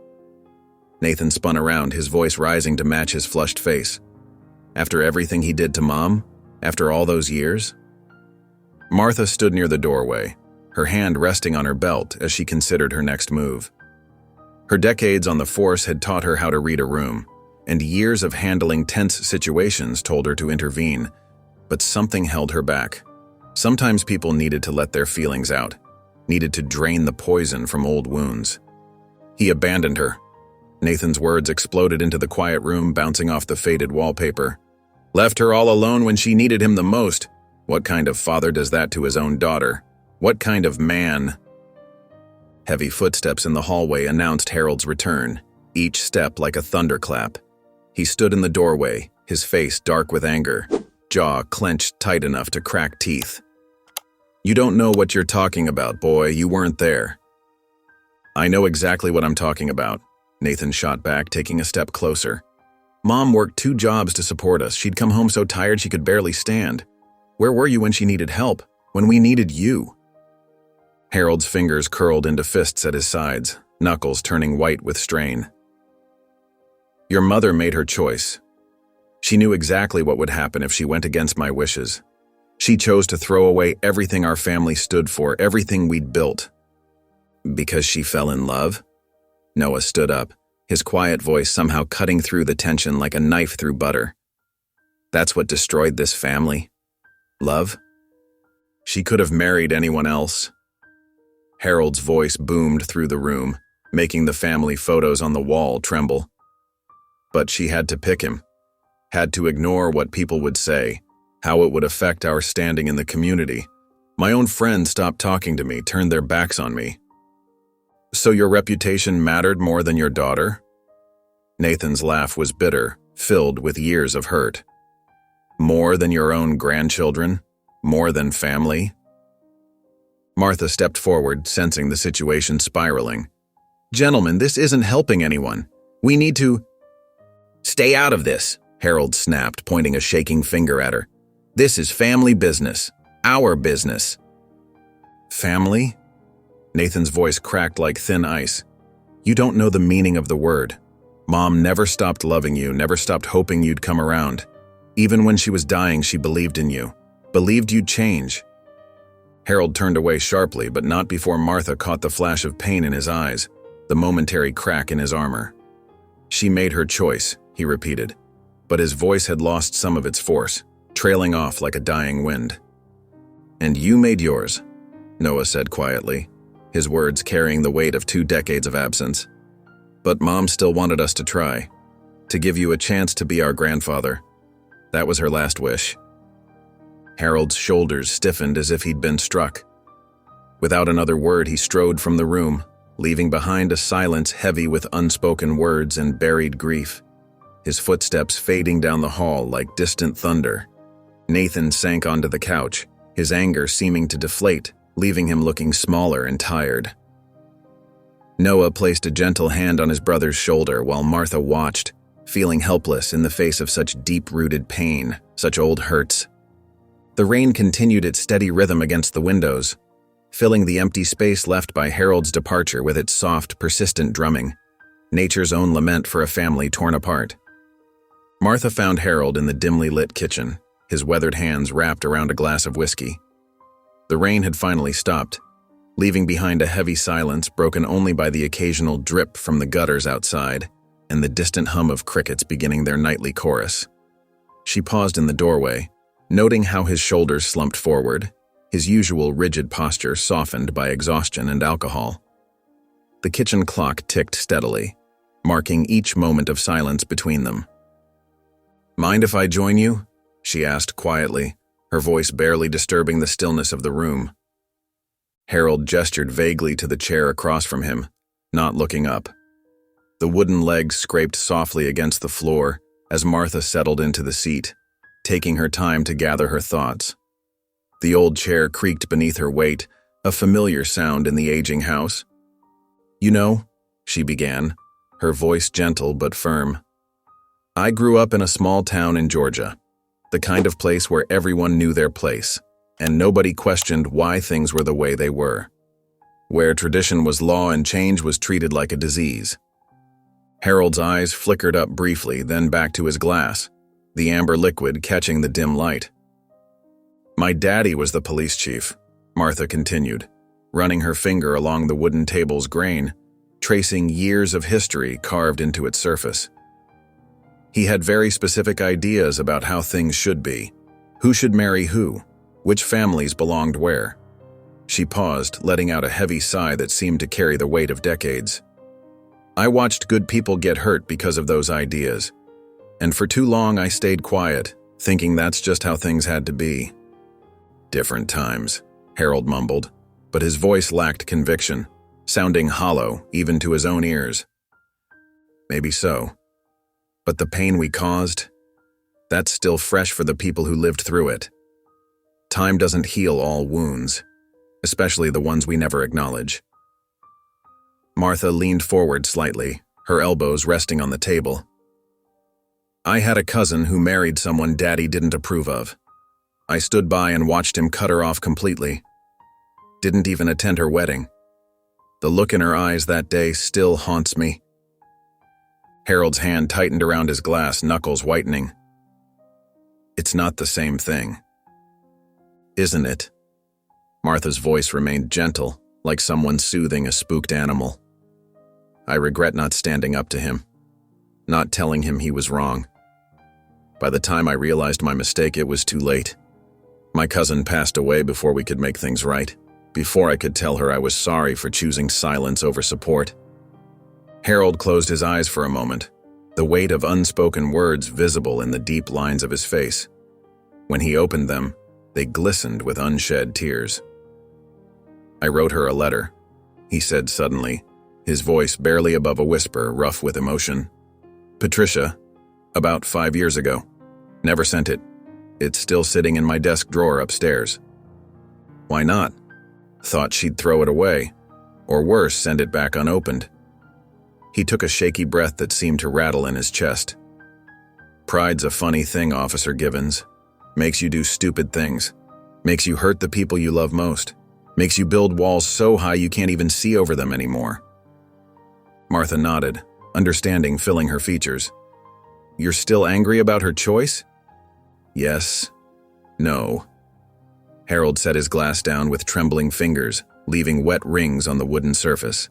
Nathan spun around, his voice rising to match his flushed face. After everything he did to Mom? After all those years? Martha stood near the doorway, her hand resting on her belt as she considered her next move. Her decades on the force had taught her how to read a room, and years of handling tense situations told her to intervene, but something held her back. Sometimes people needed to let their feelings out, needed to drain the poison from old wounds. He abandoned her. Nathan's words exploded into the quiet room, bouncing off the faded wallpaper. Left her all alone when she needed him the most. What kind of father does that to his own daughter? What kind of man? Heavy footsteps in the hallway announced Harold's return, each step like a thunderclap. He stood in the doorway, his face dark with anger, jaw clenched tight enough to crack teeth. You don't know what you're talking about, boy. You weren't there. I know exactly what I'm talking about, Nathan shot back, taking a step closer. Mom worked 2 jobs to support us. She'd come home so tired she could barely stand. Where were you when she needed help? When we needed you?" Harold's fingers curled into fists at his sides, knuckles turning white with strain. "Your mother made her choice. She knew exactly what would happen if she went against my wishes. She chose to throw away everything our family stood for, everything we'd built." "Because she fell in love?" Noah stood up, his quiet voice somehow cutting through the tension like a knife through butter. "That's what destroyed this family? Love? She could have married anyone else." Harold's voice boomed through the room, making the family photos on the wall tremble. "But she had to pick him. Had to ignore what people would say, how it would affect our standing in the community. My own friends stopped talking to me, turned their backs on me." "So your reputation mattered more than your daughter?" Nathan's laugh was bitter, filled with years of hurt. "More than your own grandchildren? More than family?" Martha stepped forward, sensing the situation spiraling. "Gentlemen, this isn't helping anyone. We need to—" "Stay out of this," Harold snapped, pointing a shaking finger at her. "This is family business. Our business." "Family?" Nathan's voice cracked like thin ice. "You don't know the meaning of the word. Mom never stopped loving you, never stopped hoping you'd come around. Even when she was dying, she believed in you. Believed you'd change." Harold turned away sharply, but not before Martha caught the flash of pain in his eyes, the momentary crack in his armor. "She made her choice," he repeated, but his voice had lost some of its force, trailing off like a dying wind. "And you made yours," Noah said quietly, his words carrying the weight of 2 decades of absence. "But Mom still wanted us to try, to give you a chance to be our grandfather. That was her last wish." Harold's shoulders stiffened as if he'd been struck. Without another word, he strode from the room, leaving behind a silence heavy with unspoken words and buried grief, his footsteps fading down the hall like distant thunder. Nathan sank onto the couch, his anger seeming to deflate, leaving him looking smaller and tired. Noah placed a gentle hand on his brother's shoulder while Martha watched, feeling helpless in the face of such deep-rooted pain, such old hurts. The rain continued its steady rhythm against the windows, filling the empty space left by Harold's departure with its soft, persistent drumming, nature's own lament for a family torn apart. Martha found Harold in the dimly lit kitchen, his weathered hands wrapped around a glass of whiskey. The rain had finally stopped, leaving behind a heavy silence broken only by the occasional drip from the gutters outside and the distant hum of crickets beginning their nightly chorus. She paused in the doorway, noting how his shoulders slumped forward, his usual rigid posture softened by exhaustion and alcohol. The kitchen clock ticked steadily, marking each moment of silence between them. "Mind if I join you?" she asked quietly, her voice barely disturbing the stillness of the room. Harold gestured vaguely to the chair across from him, not looking up. The wooden legs scraped softly against the floor as Martha settled into the seat, taking her time to gather her thoughts. The old chair creaked beneath her weight, a familiar sound in the aging house. "You know," she began, her voice gentle but firm, "I grew up in a small town in Georgia, the kind of place where everyone knew their place, and nobody questioned why things were the way they were, where tradition was law and change was treated like a disease." Harold's eyes flickered up briefly, then back to his glass, the amber liquid catching the dim light. "My daddy was the police chief," Martha continued, running her finger along the wooden table's grain, tracing years of history carved into its surface. "He had very specific ideas about how things should be, who should marry who, which families belonged where." She paused, letting out a heavy sigh that seemed to carry the weight of decades. "I watched good people get hurt because of those ideas, and for too long I stayed quiet, thinking that's just how things had to be." "Different times," Harold mumbled, but his voice lacked conviction, sounding hollow even to his own ears. "Maybe so. But the pain we caused, that's still fresh for the people who lived through it. Time doesn't heal all wounds, especially the ones we never acknowledge." Martha leaned forward slightly, her elbows resting on the table. I had a cousin who married someone Daddy didn't approve of. I stood by and watched him cut her off completely. Didn't even attend her wedding. The look in her eyes that day still haunts me. Harold's hand tightened around his glass, knuckles whitening. It's not the same thing. Isn't it? Martha's voice remained gentle, like someone soothing a spooked animal. I regret not standing up to him, not telling him he was wrong. By the time I realized my mistake, it was too late. My cousin passed away before we could make things right, before I could tell her I was sorry for choosing silence over support. Harold closed his eyes for a moment, the weight of unspoken words visible in the deep lines of his face. When he opened them, they glistened with unshed tears. I wrote her a letter, he said suddenly, his voice barely above a whisper, rough with emotion. Patricia, about 5 years ago. Never sent it. It's still sitting in my desk drawer upstairs. Why not? Thought she'd throw it away, or worse, send it back unopened. He took a shaky breath that seemed to rattle in his chest. Pride's a funny thing, Officer Gibbons. Makes you do stupid things. Makes you hurt the people you love most. Makes you build walls so high you can't even see over them anymore. Martha nodded, understanding filling her features. You're still angry about her choice? Yes. No. Harold set his glass down with trembling fingers, leaving wet rings on the wooden surface.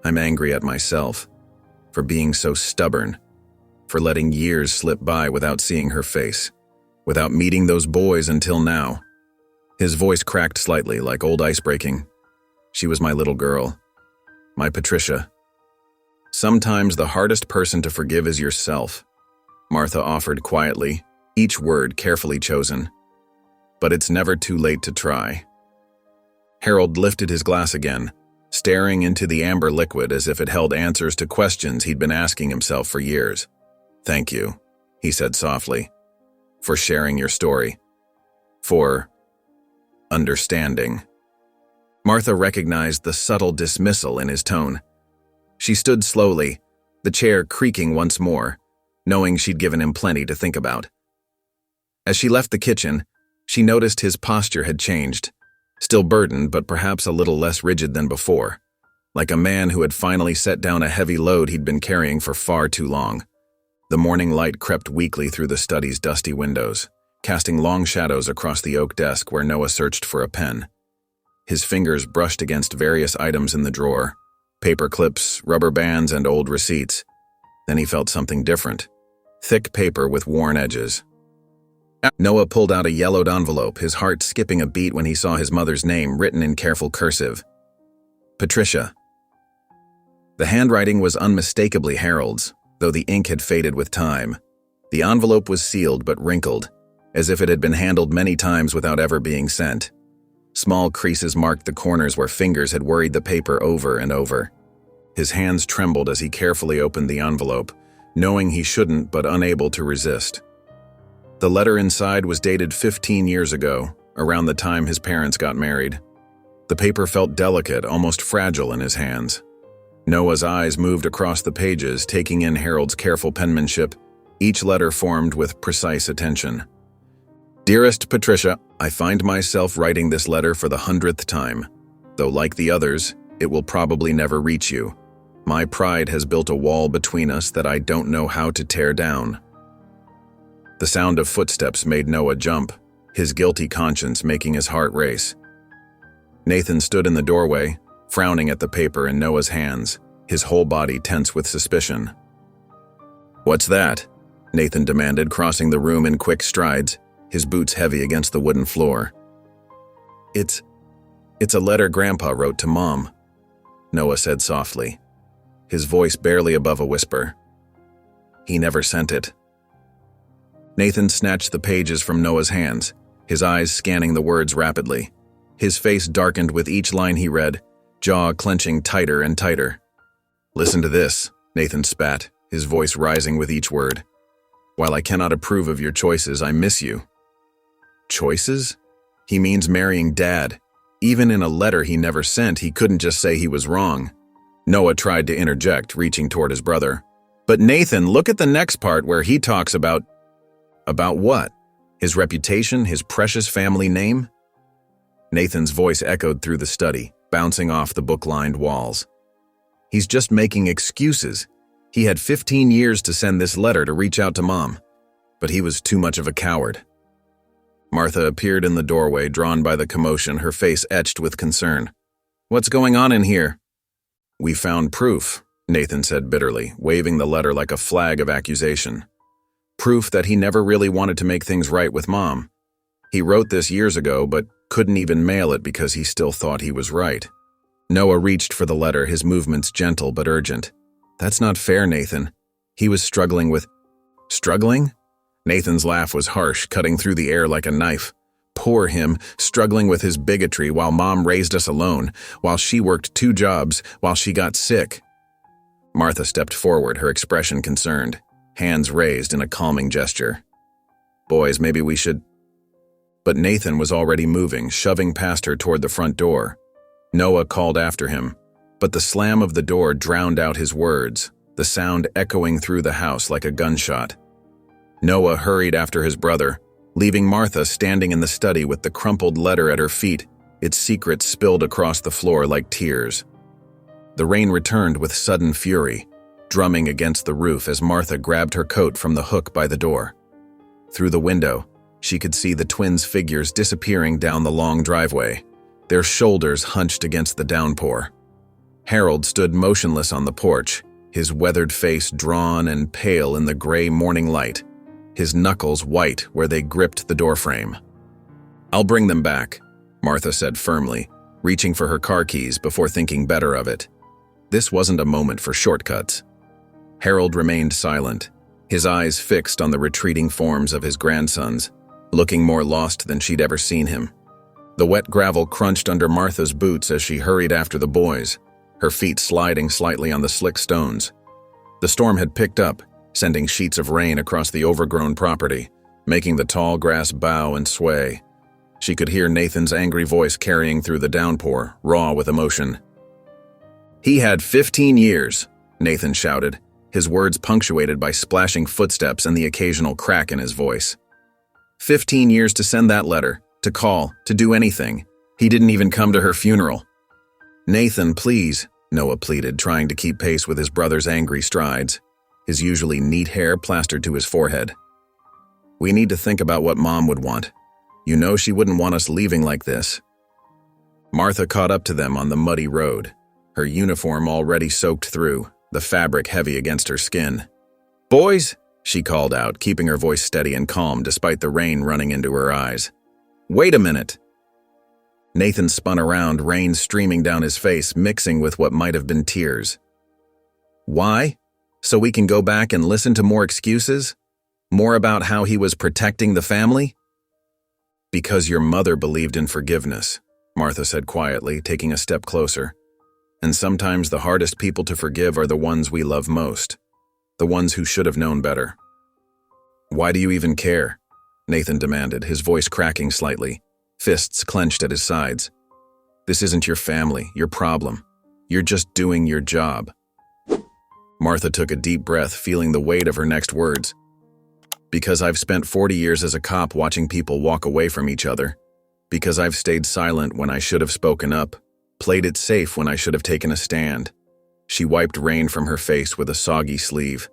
I'm angry at myself, for being so stubborn, for letting years slip by without seeing her face, without meeting those boys until now. His voice cracked slightly, like old ice breaking. She was my little girl, my Patricia. Sometimes the hardest person to forgive is yourself, Martha offered quietly, each word carefully chosen. But it's never too late to try. Harold lifted his glass again, staring into the amber liquid as if it held answers to questions he'd been asking himself for years. Thank you, he said softly, for sharing your story. For understanding. Martha recognized the subtle dismissal in his tone. She stood slowly, the chair creaking once more, knowing she'd given him plenty to think about. As she left the kitchen, she noticed his posture had changed, still burdened but perhaps a little less rigid than before, like a man who had finally set down a heavy load he'd been carrying for far too long. The morning light crept weakly through the study's dusty windows, casting long shadows across the oak desk where Noah searched for a pen. His fingers brushed against various items in the drawer, paper clips, rubber bands, and old receipts. Then he felt something different. Thick paper with worn edges. Noah pulled out a yellowed envelope, his heart skipping a beat when he saw his mother's name written in careful cursive. Patricia. The handwriting was unmistakably Harold's, though the ink had faded with time. The envelope was sealed but wrinkled, as if it had been handled many times without ever being sent. Small creases marked the corners where fingers had worried the paper over and over. His hands trembled as he carefully opened the envelope, knowing he shouldn't but unable to resist. The letter inside was dated 15 years ago, around the time his parents got married. The paper felt delicate, almost fragile in his hands. Noah's eyes moved across the pages, taking in Harold's careful penmanship, each letter formed with precise attention. Dearest Patricia, I find myself writing this letter for the 100th time. Though like the others, it will probably never reach you. My pride has built a wall between us that I don't know how to tear down. The sound of footsteps made Noah jump, his guilty conscience making his heart race. Nathan stood in the doorway, frowning at the paper in Noah's hands, his whole body tense with suspicion. What's that? Nathan demanded, crossing the room in quick strides, his boots heavy against the wooden floor. It's a letter Grandpa wrote to Mom, Noah said softly, his voice barely above a whisper. He never sent it. Nathan snatched the pages from Noah's hands, his eyes scanning the words rapidly. His face darkened with each line he read, jaw clenching tighter and tighter. Listen to this, Nathan spat, his voice rising with each word. While I cannot approve of your choices, I miss you. Choices? He means marrying Dad. Even in a letter he never sent, he couldn't just say he was wrong. Noah tried to interject, reaching toward his brother. But Nathan, look at the next part where he talks about what? His reputation, his precious family name? Nathan's voice echoed through the study, bouncing off the book-lined walls. He's just making excuses. He had 15 years to send this letter to reach out to Mom, but he was too much of a coward. Martha appeared in the doorway, drawn by the commotion, her face etched with concern. "What's going on in here?" "We found proof," Nathan said bitterly, waving the letter like a flag of accusation. Proof that he never really wanted to make things right with Mom. He wrote this years ago, but couldn't even mail it because he still thought he was right. Noah reached for the letter, his movements gentle but urgent. "That's not fair, Nathan." He was struggling with... Struggling? Nathan's laugh was harsh, cutting through the air like a knife. Poor him, struggling with his bigotry while Mom raised us alone, while she worked 2 jobs, while she got sick. Martha stepped forward, her expression concerned, hands raised in a calming gesture. "Boys, maybe we should..." But Nathan was already moving, shoving past her toward the front door. Noah called after him, but the slam of the door drowned out his words, the sound echoing through the house like a gunshot. Noah hurried after his brother, leaving Martha standing in the study with the crumpled letter at her feet, its secrets spilled across the floor like tears. The rain returned with sudden fury, drumming against the roof as Martha grabbed her coat from the hook by the door. Through the window, she could see the twins' figures disappearing down the long driveway, their shoulders hunched against the downpour. Harold stood motionless on the porch, his weathered face drawn and pale in the gray morning light, his knuckles white where they gripped the doorframe. "I'll bring them back," Martha said firmly, reaching for her car keys before thinking better of it. This wasn't a moment for shortcuts. Harold remained silent, his eyes fixed on the retreating forms of his grandsons, looking more lost than she'd ever seen him. The wet gravel crunched under Martha's boots as she hurried after the boys, her feet sliding slightly on the slick stones. The storm had picked up, sending sheets of rain across the overgrown property, making the tall grass bow and sway. She could hear Nathan's angry voice carrying through the downpour, raw with emotion. "He had 15 years, Nathan shouted, his words punctuated by splashing footsteps and the occasional crack in his voice. 15 years to send that letter, to call, to do anything. He didn't even come to her funeral." "Nathan, please," Noah pleaded, trying to keep pace with his brother's angry strides, his usually neat hair plastered to his forehead. "We need to think about what Mom would want. You know she wouldn't want us leaving like this." Martha caught up to them on the muddy road, her uniform already soaked through, the fabric heavy against her skin. "Boys," she called out, keeping her voice steady and calm despite the rain running into her eyes. "Wait a minute." Nathan spun around, rain streaming down his face, mixing with what might have been tears. "Why? So we can go back and listen to more excuses? More about how he was protecting the family?" "Because your mother believed in forgiveness," Martha said quietly, taking a step closer. "And sometimes the hardest people to forgive are the ones we love most, the ones who should have known better." "Why do you even care?" Nathan demanded, his voice cracking slightly, fists clenched at his sides. "This isn't your family, your problem. You're just doing your job." Martha took a deep breath, feeling the weight of her next words. "Because I've spent 40 years as a cop watching people walk away from each other. Because I've stayed silent when I should have spoken up, played it safe when I should have taken a stand." She wiped rain from her face with a soggy sleeve.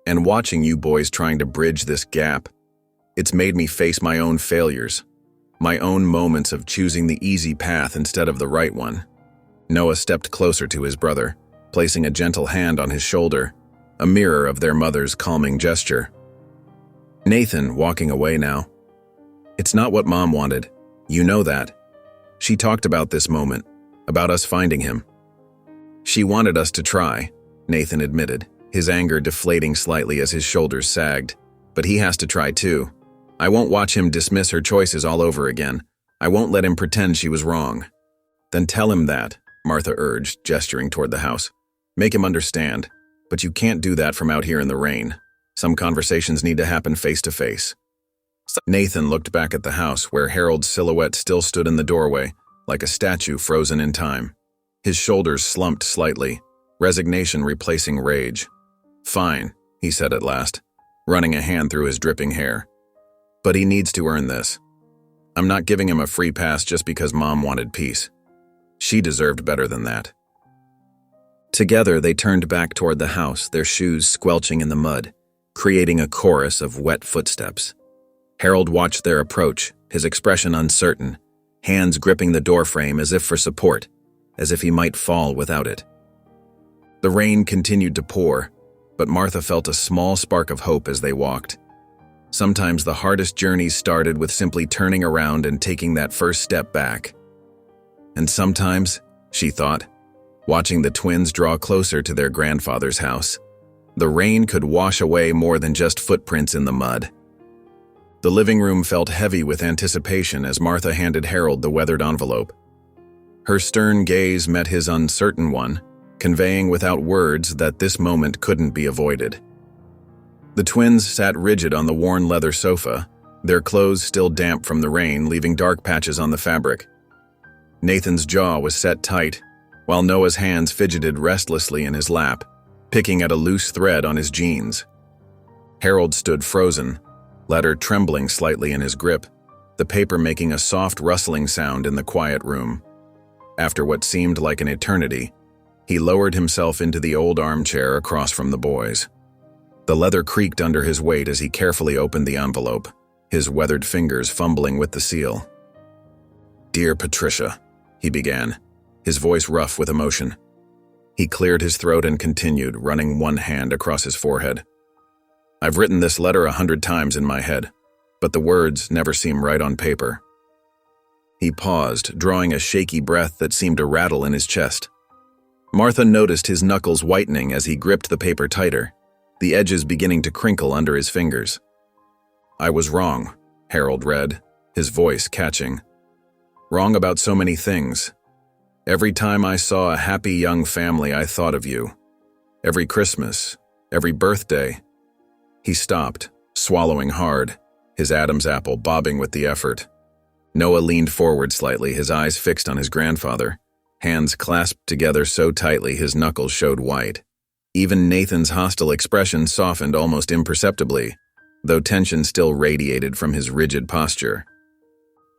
"And watching you boys trying to bridge this gap, it's made me face my own failures, my own moments of choosing the easy path instead of the right one." Noah stepped closer to his brother, placing a gentle hand on his shoulder, a mirror of their mother's calming gesture. "Nathan, walking away now. It's not what Mom wanted. You know that. She talked about this moment, about us finding him. She wanted us to try," Nathan admitted, his anger deflating slightly as his shoulders sagged. "But he has to try too. I won't watch him dismiss her choices all over again. I won't let him pretend she was wrong." "Then tell him that," Martha urged, gesturing toward the house. "Make him understand. But you can't do that from out here in the rain. Some conversations need to happen face to face." Nathan looked back at the house where Harold's silhouette still stood in the doorway, like a statue frozen in time. His shoulders slumped slightly, resignation replacing rage. Fine, he said at last, running a hand through his dripping hair. But he needs to earn this. I'm not giving him a free pass just because Mom wanted peace. She deserved better than that. Together, they turned back toward the house, their shoes squelching in the mud, creating a chorus of wet footsteps. Harold watched their approach, his expression uncertain, hands gripping the doorframe as if for support, as if he might fall without it. The rain continued to pour, but Martha felt a small spark of hope as they walked. Sometimes the hardest journeys started with simply turning around and taking that first step back. And sometimes, she thought, watching the twins draw closer to their grandfather's house, the rain could wash away more than just footprints in the mud. The living room felt heavy with anticipation as Martha handed Harold the weathered envelope. Her stern gaze met his uncertain one, conveying without words that this moment couldn't be avoided. The twins sat rigid on the worn leather sofa, their clothes still damp from the rain, leaving dark patches on the fabric. Nathan's jaw was set tight, while Noah's hands fidgeted restlessly in his lap, picking at a loose thread on his jeans. Harold stood frozen, letter trembling slightly in his grip, the paper making a soft rustling sound in the quiet room. After what seemed like an eternity, he lowered himself into the old armchair across from the boys. The leather creaked under his weight as he carefully opened the envelope, his weathered fingers fumbling with the seal. "Dear Patricia," he began, his voice rough with emotion. He cleared his throat and continued, running one hand across his forehead. "I've written this letter 100 times in my head, but the words never seem right on paper." He paused, drawing a shaky breath that seemed to rattle in his chest. Martha noticed his knuckles whitening as he gripped the paper tighter, the edges beginning to crinkle under his fingers. "I was wrong," Harold read, his voice catching. "Wrong about so many things. Every time I saw a happy young family, I thought of you. Every Christmas, every birthday." He stopped, swallowing hard, his Adam's apple bobbing with the effort. Noah leaned forward slightly, his eyes fixed on his grandfather, hands clasped together so tightly his knuckles showed white. Even Nathan's hostile expression softened almost imperceptibly, though tension still radiated from his rigid posture.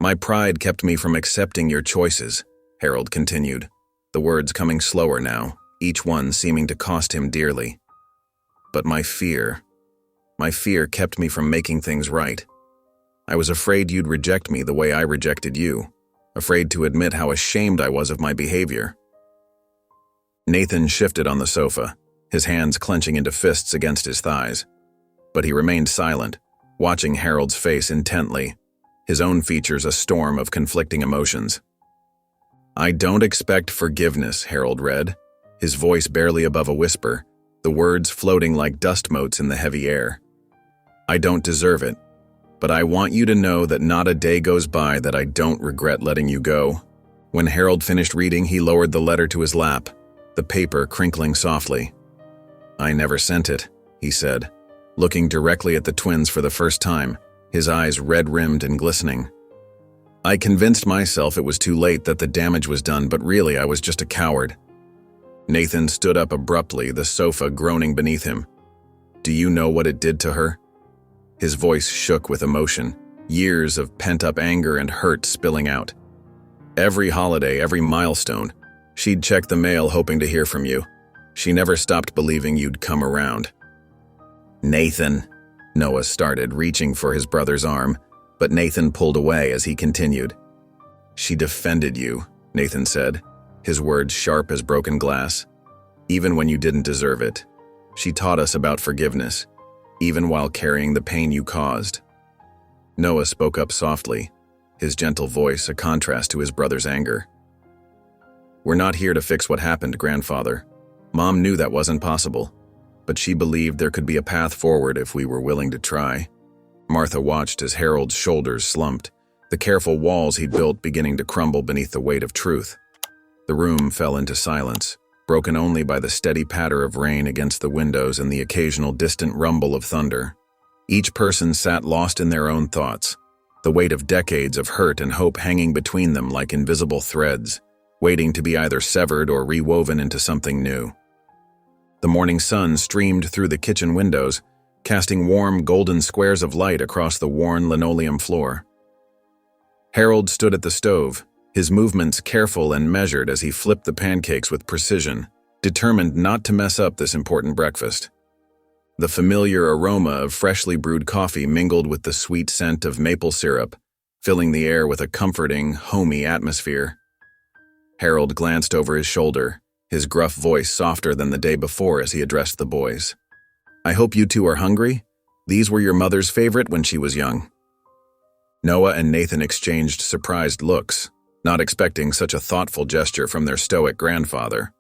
"My pride kept me from accepting your choices," Harold continued, the words coming slower now, each one seeming to cost him dearly. "But my fear kept me from making things right. I was afraid you'd reject me the way I rejected you, afraid to admit how ashamed I was of my behavior." Nathan shifted on the sofa, his hands clenching into fists against his thighs. But he remained silent, watching Harold's face intently, his own features a storm of conflicting emotions. "I don't expect forgiveness," Harold read, his voice barely above a whisper, the words floating like dust motes in the heavy air. "I don't deserve it, but I want you to know that not a day goes by that I don't regret letting you go." When Harold finished reading, he lowered the letter to his lap, the paper crinkling softly. "I never sent it," he said, looking directly at the twins for the first time, his eyes red-rimmed and glistening. "I convinced myself it was too late, that the damage was done, but really I was just a coward." Nathan stood up abruptly, the sofa groaning beneath him. "Do you know what it did to her?" His voice shook with emotion, years of pent-up anger and hurt spilling out. "Every holiday, every milestone, she'd check the mail hoping to hear from you. She never stopped believing you'd come around." "Nathan," Noah started, reaching for his brother's arm, but Nathan pulled away as he continued. "She defended you," Nathan said, his words sharp as broken glass. "Even when you didn't deserve it. She taught us about forgiveness, even while carrying the pain you caused." Noah spoke up softly, his gentle voice a contrast to his brother's anger. "We're not here to fix what happened, Grandfather. Mom knew that wasn't possible, but she believed there could be a path forward if we were willing to try." Martha watched as Harold's shoulders slumped, the careful walls he'd built beginning to crumble beneath the weight of truth. The room fell into silence, broken only by the steady patter of rain against the windows and the occasional distant rumble of thunder. Each person sat lost in their own thoughts, the weight of decades of hurt and hope hanging between them like invisible threads, waiting to be either severed or rewoven into something new. The morning sun streamed through the kitchen windows, casting warm, golden squares of light across the worn linoleum floor. Harold stood at the stove, his movements careful and measured as he flipped the pancakes with precision, determined not to mess up this important breakfast. The familiar aroma of freshly brewed coffee mingled with the sweet scent of maple syrup, filling the air with a comforting, homey atmosphere. Harold glanced over his shoulder, his gruff voice softer than the day before as he addressed the boys. "I hope you two are hungry? These were your mother's favorite when she was young." Noah and Nathan exchanged surprised looks, not expecting such a thoughtful gesture from their stoic grandfather.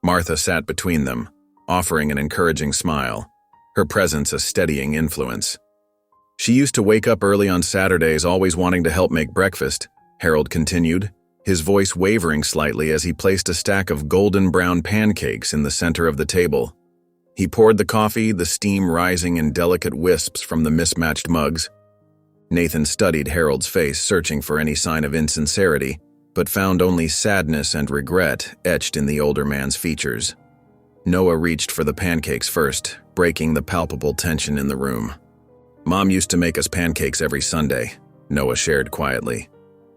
Martha sat between them, offering an encouraging smile, her presence a steadying influence. "She used to wake up early on Saturdays, always wanting to help make breakfast," Harold continued, his voice wavering slightly as he placed a stack of golden brown pancakes in the center of the table. He poured the coffee, the steam rising in delicate wisps from the mismatched mugs. Nathan studied Harold's face, searching for any sign of insincerity, but found only sadness and regret etched in the older man's features. Noah reached for the pancakes first, breaking the palpable tension in the room. "Mom used to make us pancakes every Sunday," Noah shared quietly.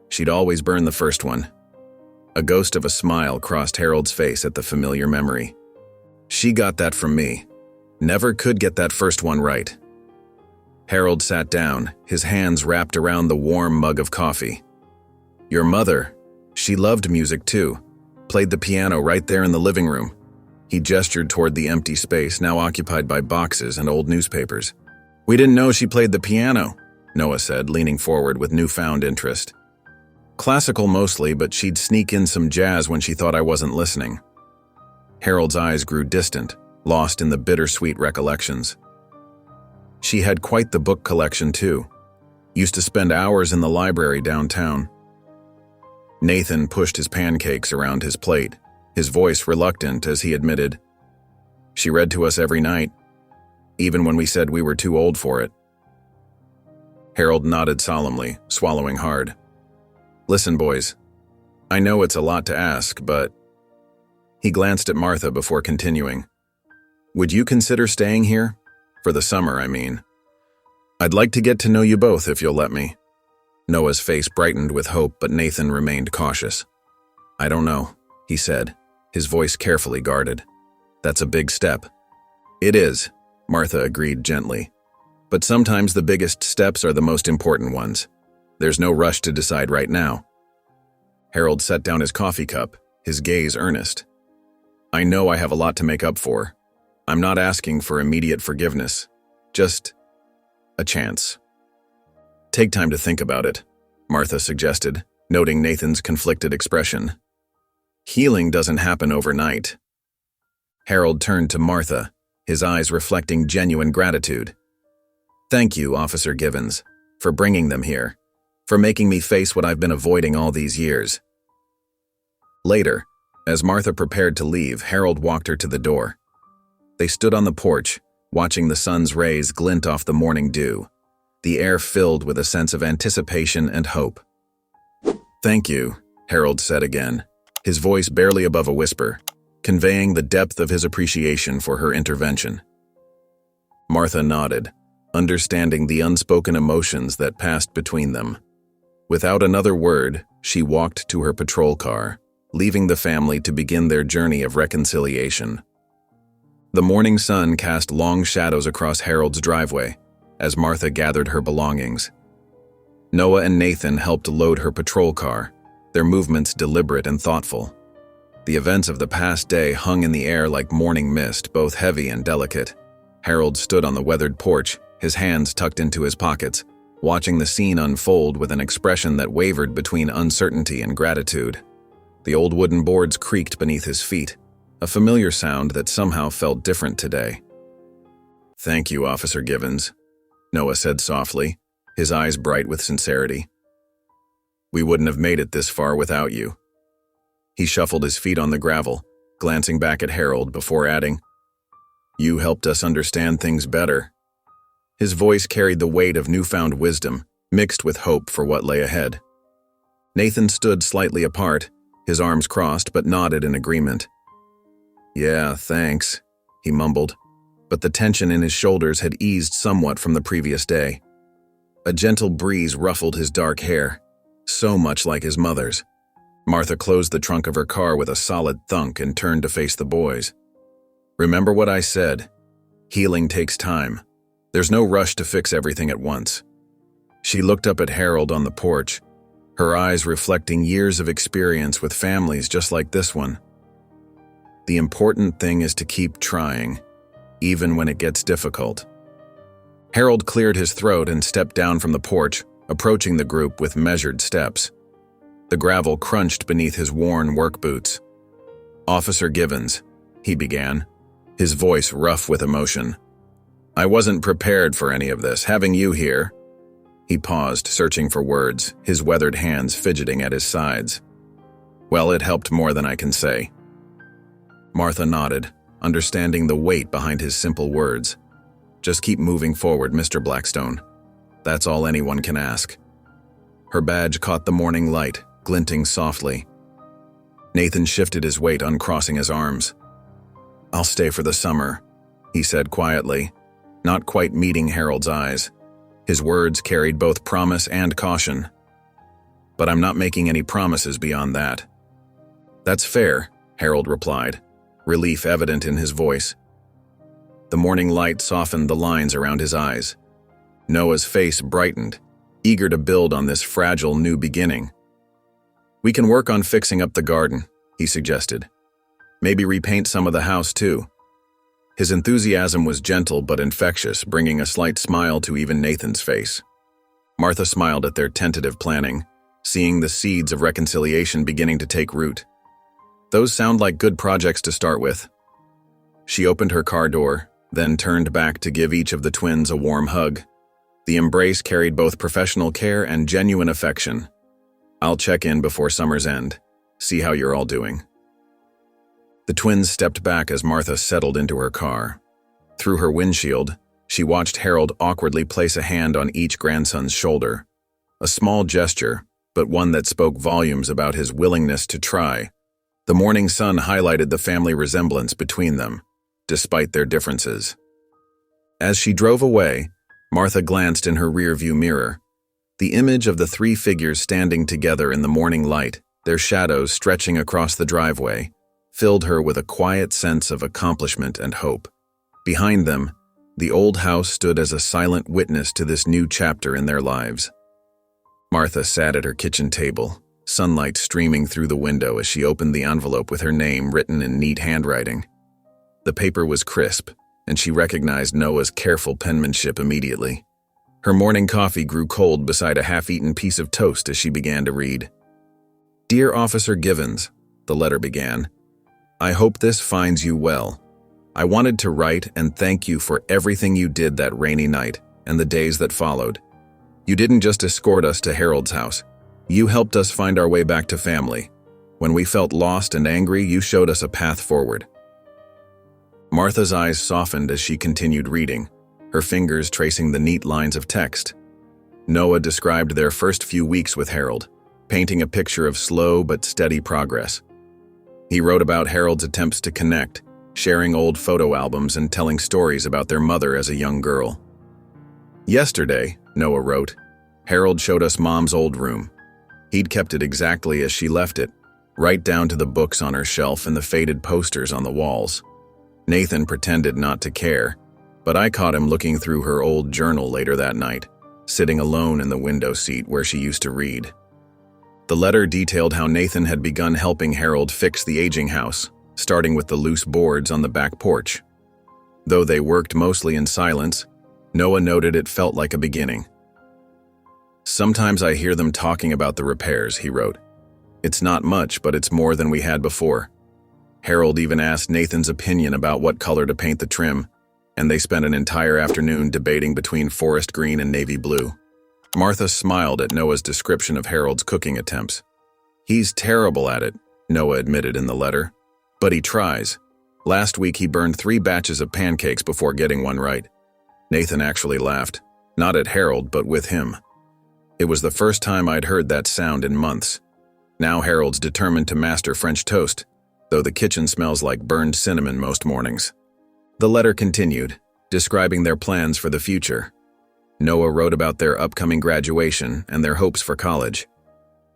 "She'd always burn the first one." A ghost of a smile crossed Harold's face at the familiar memory. "She got that from me. Never could get that first one right." Harold sat down, his hands wrapped around the warm mug of coffee. "Your mother, she loved music too. Played the piano right there in the living room." He gestured toward the empty space now occupied by boxes and old newspapers. "We didn't know she played the piano," Noah said, leaning forward with newfound interest. "Classical mostly, but she'd sneak in some jazz when she thought I wasn't listening." Harold's eyes grew distant, lost in the bittersweet recollections. "She had quite the book collection too. Used to spend hours in the library downtown." Nathan pushed his pancakes around his plate, his voice reluctant as he admitted, "She read to us every night, even when we said we were too old for it." Harold nodded solemnly, swallowing hard. "Listen, boys, I know it's a lot to ask, but..." He glanced at Martha before continuing. "Would you consider staying here? For the summer, I mean. I'd like to get to know you both if you'll let me." Noah's face brightened with hope, but Nathan remained cautious. "I don't know," he said, his voice carefully guarded. "That's a big step." "It is," Martha agreed gently. "But sometimes the biggest steps are the most important ones. There's no rush to decide right now." Harold set down his coffee cup, his gaze earnest. "I know I have a lot to make up for. I'm not asking for immediate forgiveness. Just a chance." "Take time to think about it," Martha suggested, noting Nathan's conflicted expression. "Healing doesn't happen overnight." Harold turned to Martha, his eyes reflecting genuine gratitude. "Thank you, Officer Givens, for bringing them here, for making me face what I've been avoiding all these years." Later, as Martha prepared to leave, Harold walked her to the door. They stood on the porch, watching the sun's rays glint off the morning dew, the air filled with a sense of anticipation and hope. "Thank you," Harold said again, his voice barely above a whisper, conveying the depth of his appreciation for her intervention. Martha nodded, understanding the unspoken emotions that passed between them. Without another word, she walked to her patrol car, leaving the family to begin their journey of reconciliation. The morning sun cast long shadows across Harold's driveway as Martha gathered her belongings. Noah and Nathan helped load her patrol car, their movements deliberate and thoughtful. The events of the past day hung in the air like morning mist, both heavy and delicate. Harold stood on the weathered porch, his hands tucked into his pockets, watching the scene unfold with an expression that wavered between uncertainty and gratitude. The old wooden boards creaked beneath his feet, a familiar sound that somehow felt different today. "Thank you, Officer Givens," Noah said softly, his eyes bright with sincerity. "We wouldn't have made it this far without you." He shuffled his feet on the gravel, glancing back at Harold before adding, "You helped us understand things better." His voice carried the weight of newfound wisdom, mixed with hope for what lay ahead. Nathan stood slightly apart, his arms crossed, but nodded in agreement. "Yeah, thanks," he mumbled, but the tension in his shoulders had eased somewhat from the previous day. A gentle breeze ruffled his dark hair, so much like his mother's. Martha closed the trunk of her car with a solid thunk and turned to face the boys. "Remember what I said. Healing takes time. There's no rush to fix everything at once." She looked up at Harold on the porch, her eyes reflecting years of experience with families just like this one. "The important thing is to keep trying, even when it gets difficult." Harold cleared his throat and stepped down from the porch, approaching the group with measured steps. The gravel crunched beneath his worn work boots. "Officer Givens," he began, his voice rough with emotion. "I wasn't prepared for any of this, having you here." He paused, searching for words, his weathered hands fidgeting at his sides. "Well, it helped more than I can say." Martha nodded, understanding the weight behind his simple words. "Just keep moving forward, Mr. Blackstone. That's all anyone can ask." Her badge caught the morning light, glinting softly. Nathan shifted his weight, uncrossing his arms. "I'll stay for the summer," he said quietly, not quite meeting Harold's eyes. His words carried both promise and caution. "But I'm not making any promises beyond that." "That's fair," Harold replied, relief evident in his voice. The morning light softened the lines around his eyes. Noah's face brightened, eager to build on this fragile new beginning. "We can work on fixing up the garden," he suggested. "Maybe repaint some of the house too." His enthusiasm was gentle but infectious, bringing a slight smile to even Nathan's face. Martha smiled at their tentative planning, seeing the seeds of reconciliation beginning to take root. "Those sound like good projects to start with." She opened her car door, then turned back to give each of the twins a warm hug. The embrace carried both professional care and genuine affection. "I'll check in before summer's end, see how you're all doing." The twins stepped back as Martha settled into her car. Through her windshield, she watched Harold awkwardly place a hand on each grandson's shoulder. A small gesture, but one that spoke volumes about his willingness to try. The morning sun highlighted the family resemblance between them, despite their differences. As she drove away, Martha glanced in her rearview mirror. The image of the three figures standing together in the morning light, their shadows stretching across the driveway, filled her with a quiet sense of accomplishment and hope. Behind them, the old house stood as a silent witness to this new chapter in their lives. Martha sat at her kitchen table, sunlight streaming through the window as she opened the envelope with her name written in neat handwriting. The paper was crisp, and she recognized Noah's careful penmanship immediately. Her morning coffee grew cold beside a half-eaten piece of toast as she began to read. "Dear Officer Givens," the letter began, "I hope this finds you well. I wanted to write and thank you for everything you did that rainy night and the days that followed. You didn't just escort us to Harold's house. You helped us find our way back to family. When we felt lost and angry, you showed us a path forward." Martha's eyes softened as she continued reading, her fingers tracing the neat lines of text. Noah described their first few weeks with Harold, painting a picture of slow but steady progress. He wrote about Harold's attempts to connect, sharing old photo albums and telling stories about their mother as a young girl. "Yesterday," Noah wrote, "Harold showed us Mom's old room. He'd kept it exactly as she left it, right down to the books on her shelf and the faded posters on the walls. Nathan pretended not to care, but I caught him looking through her old journal later that night, sitting alone in the window seat where she used to read." The letter detailed how Nathan had begun helping Harold fix the aging house, starting with the loose boards on the back porch. Though they worked mostly in silence, Noah noted it felt like a beginning. "Sometimes I hear them talking about the repairs," he wrote. "It's not much, but it's more than we had before." Harold even asked Nathan's opinion about what color to paint the trim, and they spent an entire afternoon debating between forest green and navy blue. Martha smiled at Noah's description of Harold's cooking attempts. "He's terrible at it," Noah admitted in the letter, "but he tries. Last week he burned 3 batches of pancakes before getting one right." Nathan actually laughed, not at Harold, but with him. "It was the first time I'd heard that sound in months. Now Harold's determined to master French toast, though the kitchen smells like burned cinnamon most mornings." The letter continued, describing their plans for the future. Noah wrote about their upcoming graduation and their hopes for college.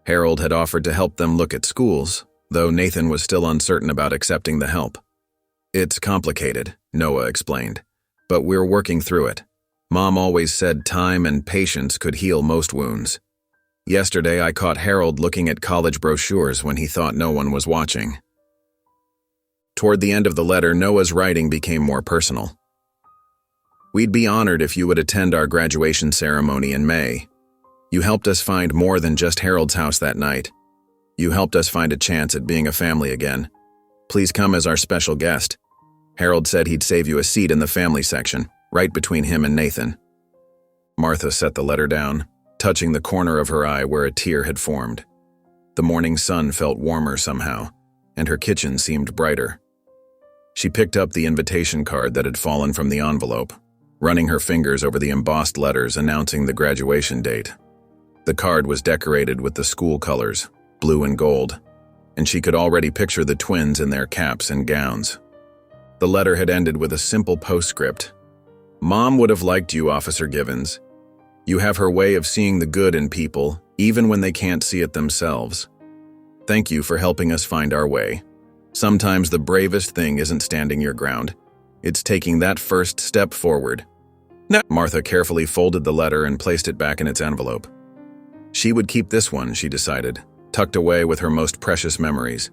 Harold had offered to help them look at schools, though Nathan was still uncertain about accepting the help. "It's complicated," Noah explained, "but we're working through it. Mom always said time and patience could heal most wounds. Yesterday I caught Harold looking at college brochures when he thought no one was watching." Toward the end of the letter, Noah's writing became more personal. "We'd be honored if you would attend our graduation ceremony in May. You helped us find more than just Harold's house that night. You helped us find a chance at being a family again. Please come as our special guest. Harold said he'd save you a seat in the family section, right between him and Nathan." Martha set the letter down, touching the corner of her eye where a tear had formed. The morning sun felt warmer somehow, and her kitchen seemed brighter. She picked up the invitation card that had fallen from the envelope, running her fingers over the embossed letters announcing the graduation date. The card was decorated with the school colors, blue and gold, and she could already picture the twins in their caps and gowns. The letter had ended with a simple postscript. "Mom would have liked you, Officer Givens. You have her way of seeing the good in people, even when they can't see it themselves. Thank you for helping us find our way. Sometimes the bravest thing isn't standing your ground. It's taking that first step forward." Martha carefully folded the letter and placed it back in its envelope. She would keep this one, she decided, tucked away with her most precious memories.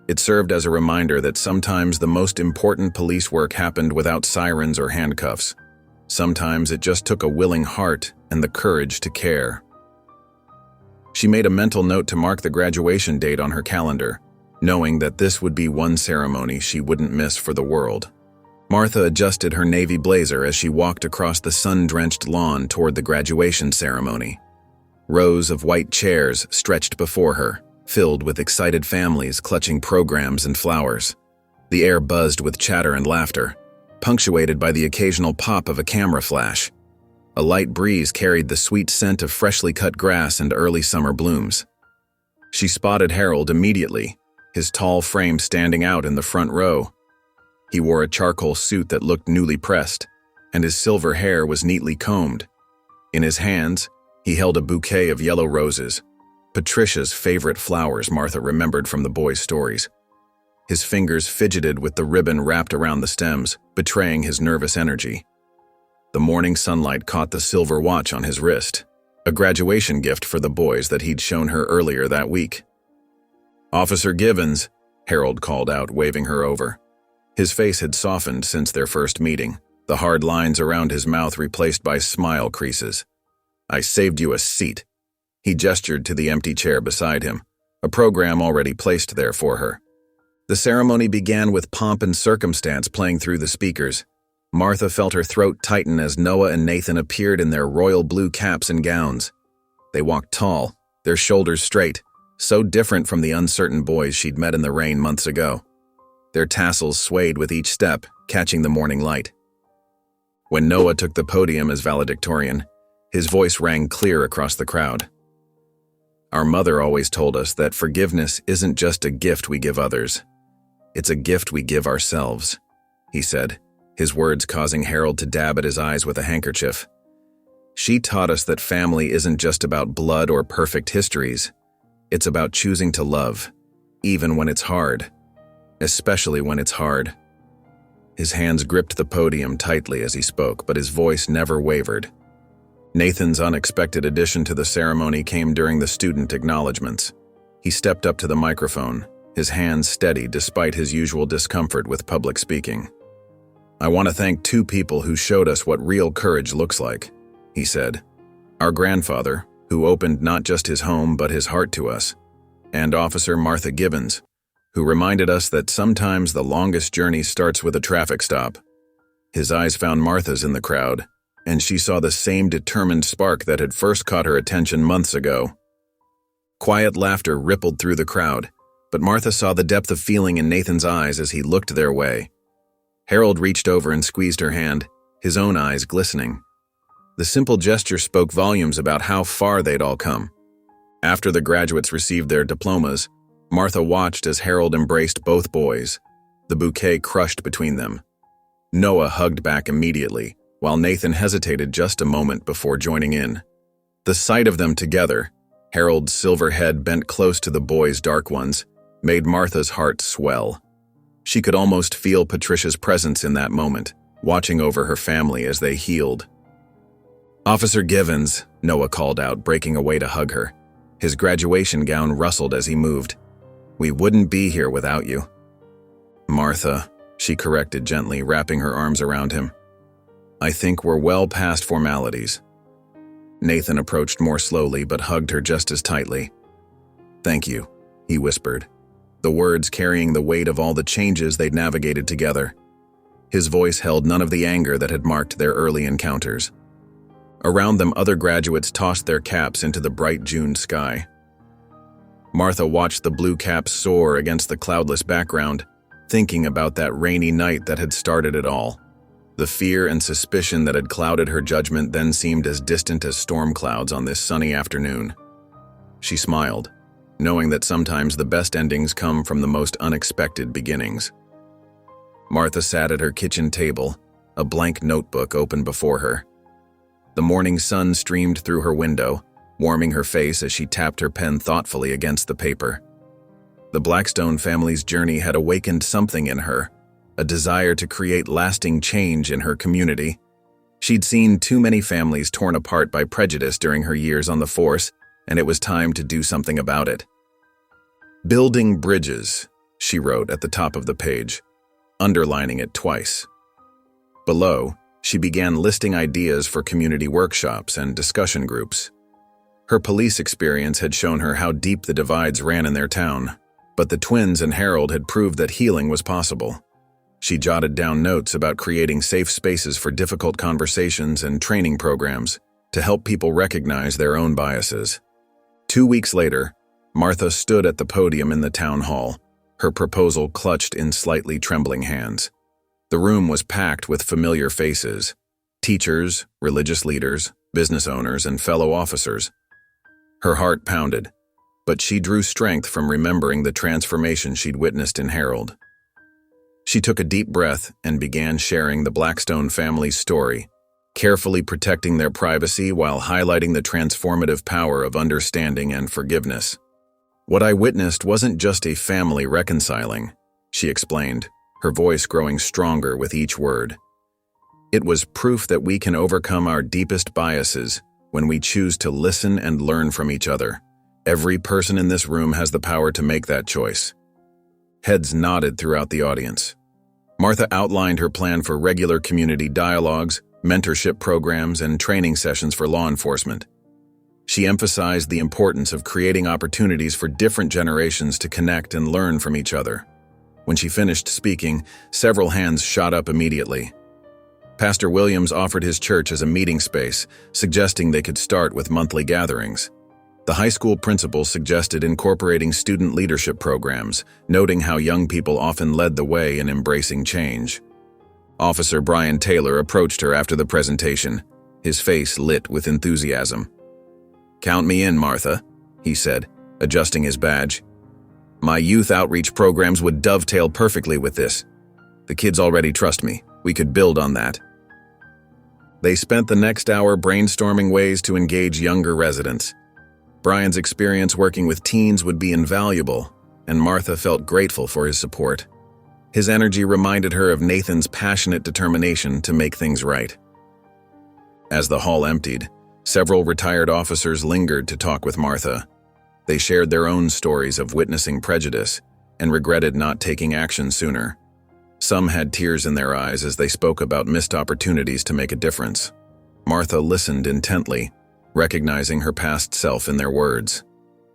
It served as a reminder that sometimes the most important police work happened without sirens or handcuffs. Sometimes it just took a willing heart and the courage to care. She made a mental note to mark the graduation date on her calendar, knowing that this would be one ceremony she wouldn't miss for the world. Martha adjusted her navy blazer as she walked across the sun-drenched lawn toward the graduation ceremony. Rows of white chairs stretched before her, filled with excited families clutching programs and flowers. The air buzzed with chatter and laughter, punctuated by the occasional pop of a camera flash. A light breeze carried the sweet scent of freshly cut grass and early summer blooms. She spotted Harold immediately, his tall frame standing out in the front row. He wore a charcoal suit that looked newly pressed, and his silver hair was neatly combed. In his hands, he held a bouquet of yellow roses, Patricia's favorite flowers Martha remembered from the boys' stories. His fingers fidgeted with the ribbon wrapped around the stems, betraying his nervous energy. The morning sunlight caught the silver watch on his wrist, a graduation gift for the boys that he'd shown her earlier that week. "Officer Givens," Harold called out, waving her over. His face had softened since their first meeting, the hard lines around his mouth replaced by smile creases. "I saved you a seat." He gestured to the empty chair beside him, a program already placed there for her. The ceremony began with pomp and circumstance playing through the speakers. Martha felt her throat tighten as Noah and Nathan appeared in their royal blue caps and gowns. They walked tall, their shoulders straight, so different from the uncertain boys she'd met in the rain months ago. Their tassels swayed with each step, catching the morning light. When Noah took the podium as valedictorian, his voice rang clear across the crowd. "Our mother always told us that forgiveness isn't just a gift we give others. It's a gift we give ourselves," he said, his words causing Harold to dab at his eyes with a handkerchief. "She taught us that family isn't just about blood or perfect histories. It's about choosing to love, even when it's hard. Especially when it's hard." His hands gripped the podium tightly as he spoke, but his voice never wavered. Nathan's unexpected addition to the ceremony came during the student acknowledgments. He stepped up to the microphone, his hands steady despite his usual discomfort with public speaking. "I want to thank two people who showed us what real courage looks like," he said. "Our grandfather, who opened not just his home but his heart to us, and Officer Martha Givens, who reminded us that sometimes the longest journey starts with a traffic stop." His eyes found Martha's in the crowd, and she saw the same determined spark that had first caught her attention months ago. Quiet laughter rippled through the crowd, but Martha saw the depth of feeling in Nathan's eyes as he looked their way. Harold reached over and squeezed her hand, his own eyes glistening. The simple gesture spoke volumes about how far they'd all come. After the graduates received their diplomas, Martha watched as Harold embraced both boys, the bouquet crushed between them. Noah hugged back immediately, while Nathan hesitated just a moment before joining in. The sight of them together, Harold's silver head bent close to the boy's dark ones, made Martha's heart swell. She could almost feel Patricia's presence in that moment, watching over her family as they healed. "Officer Givens," Noah called out, breaking away to hug her. His graduation gown rustled as he moved. "We wouldn't be here without you." "Martha," she corrected gently, wrapping her arms around him. "I think we're well past formalities." Nathan approached more slowly but hugged her just as tightly. "Thank you," he whispered, the words carrying the weight of all the changes they'd navigated together. His voice held none of the anger that had marked their early encounters. Around them, other graduates tossed their caps into the bright June sky. Martha watched the blue caps soar against the cloudless background, thinking about that rainy night that had started it all. The fear and suspicion that had clouded her judgment then seemed as distant as storm clouds on this sunny afternoon. She smiled, knowing that sometimes the best endings come from the most unexpected beginnings. Martha sat at her kitchen table, a blank notebook open before her. The morning sun streamed through her window, warming her face as she tapped her pen thoughtfully against the paper. The Blackstone family's journey had awakened something in her, a desire to create lasting change in her community. She'd seen too many families torn apart by prejudice during her years on the force, and it was time to do something about it. "Building bridges," she wrote at the top of the page, underlining it twice. Below, she began listing ideas for community workshops and discussion groups. Her police experience had shown her how deep the divides ran in their town, but the twins and Harold had proved that healing was possible. She jotted down notes about creating safe spaces for difficult conversations and training programs to help people recognize their own biases. 2 weeks later, Martha stood at the podium in the town hall, her proposal clutched in slightly trembling hands. The room was packed with familiar faces: teachers, religious leaders, business owners, and fellow officers. Her heart pounded, but she drew strength from remembering the transformation she'd witnessed in Harold. She took a deep breath and began sharing the Blackstone family's story, carefully protecting their privacy while highlighting the transformative power of understanding and forgiveness. "What I witnessed wasn't just a family reconciling," she explained, her voice growing stronger with each word. "It was proof that we can overcome our deepest biases when we choose to listen and learn from each other. Every person in this room has the power to make that choice." Heads nodded throughout the audience. Martha outlined her plan for regular community dialogues, mentorship programs, and training sessions for law enforcement. She emphasized the importance of creating opportunities for different generations to connect and learn from each other. When she finished speaking, several hands shot up immediately. Pastor Williams offered his church as a meeting space, suggesting they could start with monthly gatherings. The high school principal suggested incorporating student leadership programs, noting how young people often led the way in embracing change. Officer Brian Taylor approached her after the presentation, his face lit with enthusiasm. "Count me in, Martha," he said, adjusting his badge. "My youth outreach programs would dovetail perfectly with this. The kids already trust me. We could build on that." They spent the next hour brainstorming ways to engage younger residents. Brian's experience working with teens would be invaluable, and Martha felt grateful for his support. His energy reminded her of Nathan's passionate determination to make things right. As the hall emptied, several retired officers lingered to talk with Martha. They shared their own stories of witnessing prejudice and regretted not taking action sooner. Some had tears in their eyes as they spoke about missed opportunities to make a difference. Martha listened intently, recognizing her past self in their words.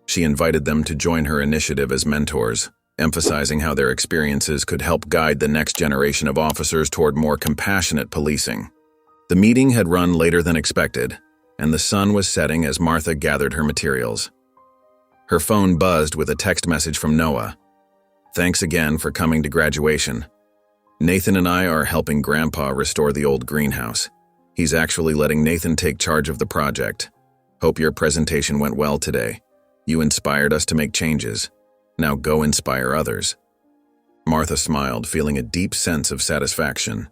She invited them to join her initiative as mentors, emphasizing how their experiences could help guide the next generation of officers toward more compassionate policing. The meeting had run later than expected, and the sun was setting as Martha gathered her materials. Her phone buzzed with a text message from Noah. "Thanks again for coming to graduation. Nathan and I are helping Grandpa restore the old greenhouse. He's actually letting Nathan take charge of the project. Hope your presentation went well today. You inspired us to make changes. Now go inspire others." Martha smiled, feeling a deep sense of satisfaction.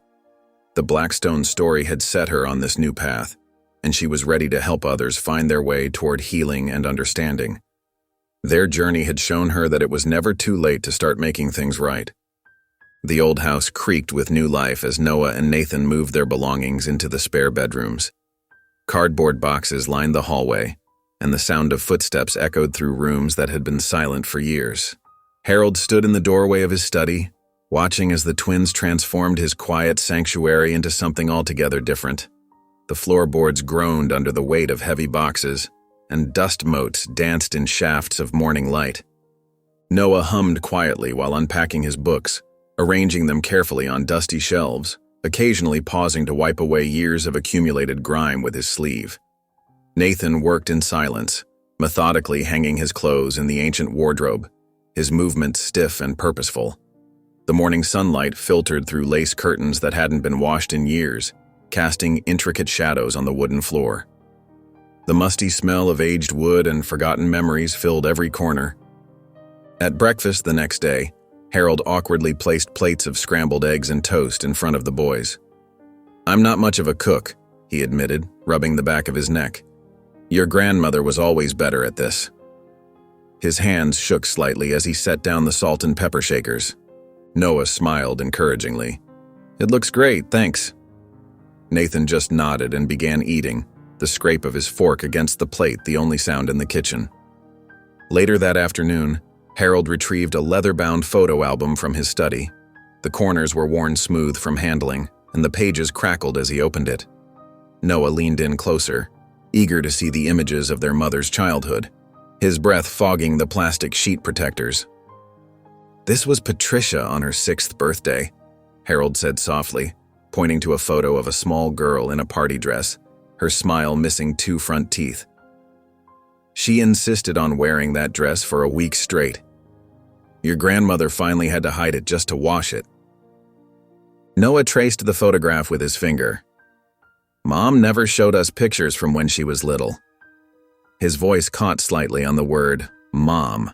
The Blackstone story had set her on this new path, and she was ready to help others find their way toward healing and understanding. Their journey had shown her that it was never too late to start making things right. The old house creaked with new life as Noah and Nathan moved their belongings into the spare bedrooms. Cardboard boxes lined the hallway, and the sound of footsteps echoed through rooms that had been silent for years. Harold stood in the doorway of his study, watching as the twins transformed his quiet sanctuary into something altogether different. The floorboards groaned under the weight of heavy boxes, and dust motes danced in shafts of morning light. Noah hummed quietly while unpacking his books, arranging them carefully on dusty shelves, occasionally pausing to wipe away years of accumulated grime with his sleeve. Nathan worked in silence, methodically hanging his clothes in the ancient wardrobe, his movements stiff and purposeful. The morning sunlight filtered through lace curtains that hadn't been washed in years, casting intricate shadows on the wooden floor. The musty smell of aged wood and forgotten memories filled every corner. At breakfast the next day, Harold awkwardly placed plates of scrambled eggs and toast in front of the boys. "I'm not much of a cook," he admitted, rubbing the back of his neck. "Your grandmother was always better at this." His hands shook slightly as he set down the salt and pepper shakers. Noah smiled encouragingly. "It looks great, thanks." Nathan just nodded and began eating, the scrape of his fork against the plate the only sound in the kitchen. Later that afternoon, Harold retrieved a leather-bound photo album from his study. The corners were worn smooth from handling, and the pages crackled as he opened it. Noah leaned in closer, eager to see the images of their mother's childhood, his breath fogging the plastic sheet protectors. "This was Patricia on her 6th birthday," Harold said softly, pointing to a photo of a small girl in a party dress, her smile missing 2 front teeth. "She insisted on wearing that dress for a week straight. Your grandmother finally had to hide it just to wash it." Noah traced the photograph with his finger. "Mom never showed us pictures from when she was little." His voice caught slightly on the word, "Mom."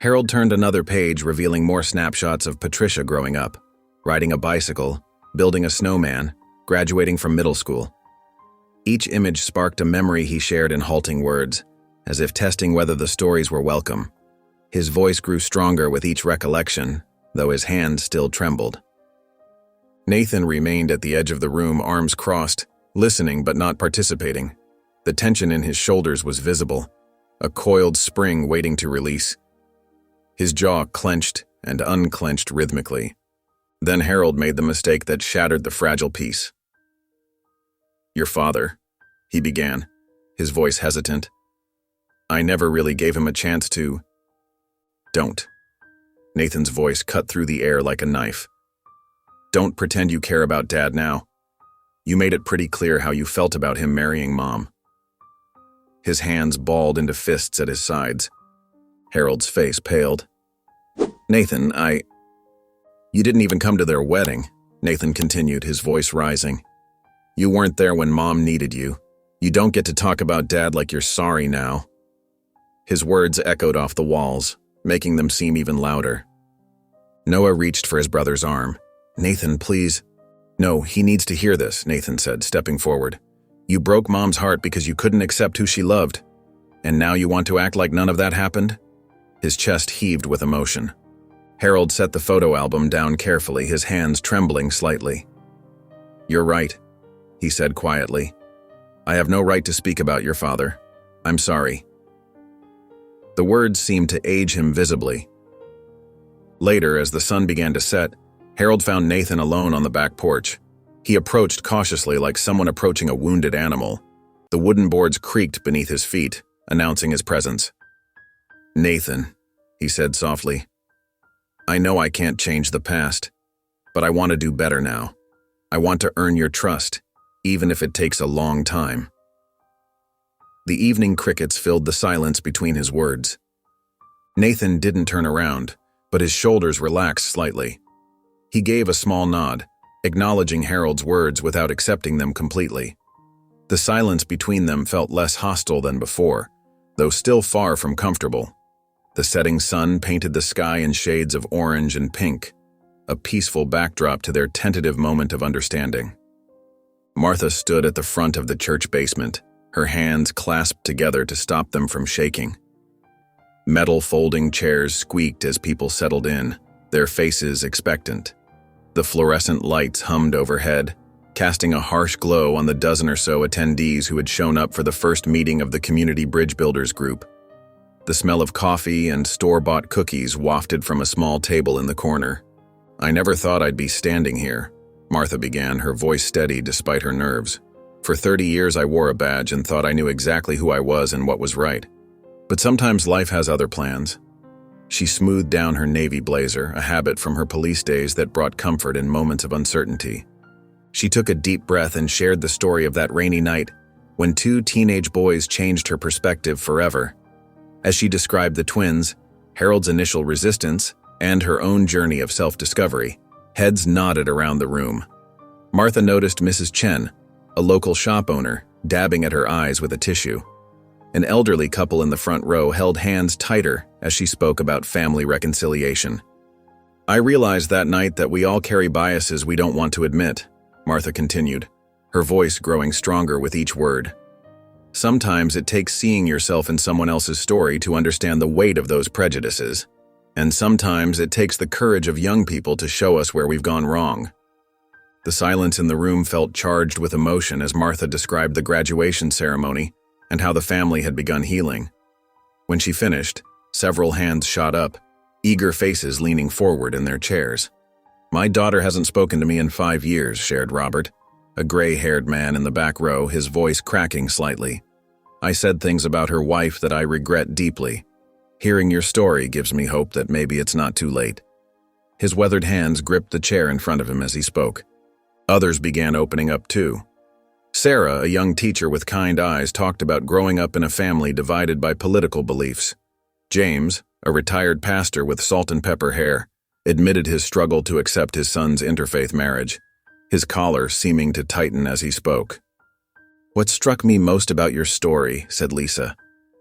Harold turned another page, revealing more snapshots of Patricia growing up, riding a bicycle, building a snowman, graduating from middle school. Each image sparked a memory he shared in halting words, as if testing whether the stories were welcome. His voice grew stronger with each recollection, though his hands still trembled. Nathan remained at the edge of the room, arms crossed, listening but not participating. The tension in his shoulders was visible, a coiled spring waiting to release. His jaw clenched and unclenched rhythmically. Then Harold made the mistake that shattered the fragile peace. "Your father," he began, his voice hesitant. "I never really gave him a chance to." "Don't." Nathan's voice cut through the air like a knife. "Don't pretend you care about Dad now. You made it pretty clear how you felt about him marrying Mom." His hands balled into fists at his sides. Harold's face paled. "Nathan, You didn't even come to their wedding," Nathan continued, his voice rising. "You weren't there when Mom needed you. You don't get to talk about Dad like you're sorry now." His words echoed off the walls, making them seem even louder. Noah reached for his brother's arm. "Nathan, please." "No, he needs to hear this," Nathan said, stepping forward. "You broke Mom's heart because you couldn't accept who she loved. And now you want to act like none of that happened?" His chest heaved with emotion. Harold set the photo album down carefully, his hands trembling slightly. "You're right," he said quietly. "I have no right to speak about your father. I'm sorry." The words seemed to age him visibly. Later, as the sun began to set, Harold found Nathan alone on the back porch. He approached cautiously, like someone approaching a wounded animal. The wooden boards creaked beneath his feet, announcing his presence. "Nathan," he said softly, "I know I can't change the past, but I want to do better now. I want to earn your trust, even if it takes a long time." The evening crickets filled the silence between his words. Nathan didn't turn around, but his shoulders relaxed slightly. He gave a small nod, acknowledging Harold's words without accepting them completely. The silence between them felt less hostile than before, though still far from comfortable. The setting sun painted the sky in shades of orange and pink. a peaceful backdrop to their tentative moment of understanding. Martha stood at the front of the church basement, her hands clasped together to stop them from shaking. Metal folding chairs squeaked as people settled in, their faces expectant. The fluorescent lights hummed overhead, casting a harsh glow on the dozen or so attendees who had shown up for the first meeting of the Community Bridge Builders group. The smell of coffee and store-bought cookies wafted from a small table in the corner. "I never thought I'd be standing here," Martha began, her voice steady despite her nerves. "For 30 years I wore a badge and thought I knew exactly who I was and what was right. But sometimes life has other plans." She smoothed down her navy blazer, a habit from her police days that brought comfort in moments of uncertainty. She took a deep breath and shared the story of that rainy night when 2 teenage boys changed her perspective forever. As she described the twins, Harold's initial resistance, and her own journey of self-discovery, heads nodded around the room. Martha noticed Mrs. Chen, a local shop owner, dabbing at her eyes with a tissue. An elderly couple in the front row held hands tighter as she spoke about family reconciliation. "I realized that night that we all carry biases we don't want to admit," Martha continued, her voice growing stronger with each word. "Sometimes it takes seeing yourself in someone else's story to understand the weight of those prejudices. And sometimes it takes the courage of young people to show us where we've gone wrong." The silence in the room felt charged with emotion as Martha described the graduation ceremony and how the family had begun healing. When she finished, several hands shot up, eager faces leaning forward in their chairs. "My daughter hasn't spoken to me in 5 years," shared Robert, a gray-haired man in the back row, his voice cracking slightly. "I said things about her wife that I regret deeply. Hearing your story gives me hope that maybe it's not too late." His weathered hands gripped the chair in front of him as he spoke. Others began opening up too. Sarah, a young teacher with kind eyes, talked about growing up in a family divided by political beliefs. James, a retired pastor with salt and pepper hair, admitted his struggle to accept his son's interfaith marriage, his collar seeming to tighten as he spoke. "What struck me most about your story," said Lisa,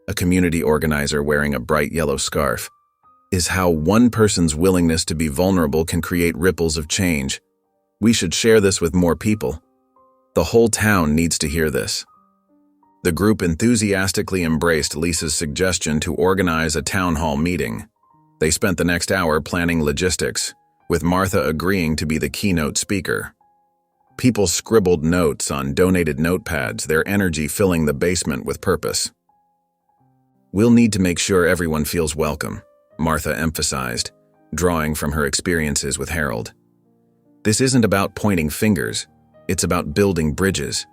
a community organizer wearing a bright yellow scarf, "is how one person's willingness to be vulnerable can create ripples of change. We should share this with more people. The whole town needs to hear this." The group enthusiastically embraced Lisa's suggestion to organize a town hall meeting. They spent the next hour planning logistics, with Martha agreeing to be the keynote speaker. People scribbled notes on donated notepads, their energy filling the basement with purpose. "We'll need to make sure everyone feels welcome," Martha emphasized, drawing from her experiences with Harold. "This isn't about pointing fingers. It's about building bridges.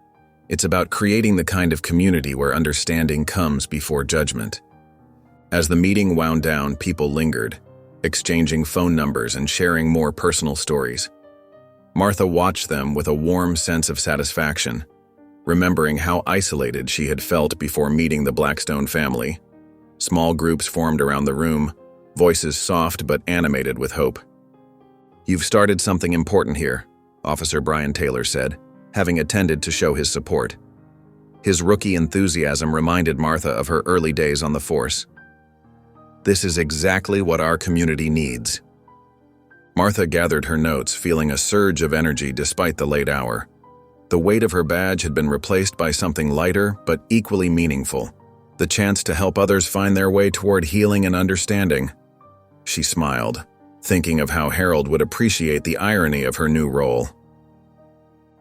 It's about creating the kind of community where understanding comes before judgment." As the meeting wound down, people lingered, exchanging phone numbers and sharing more personal stories. Martha watched them with a warm sense of satisfaction, remembering how isolated she had felt before meeting the Blackstone family. Small groups formed around the room, voices soft but animated with hope. "You've started something important here," Officer Brian Taylor said, having attended to show his support. His rookie enthusiasm reminded Martha of her early days on the force. "This is exactly what our community needs." Martha gathered her notes, feeling a surge of energy despite the late hour. The weight of her badge had been replaced by something lighter but equally meaningful, the chance to help others find their way toward healing and understanding. She smiled, thinking of how Harold would appreciate the irony of her new role.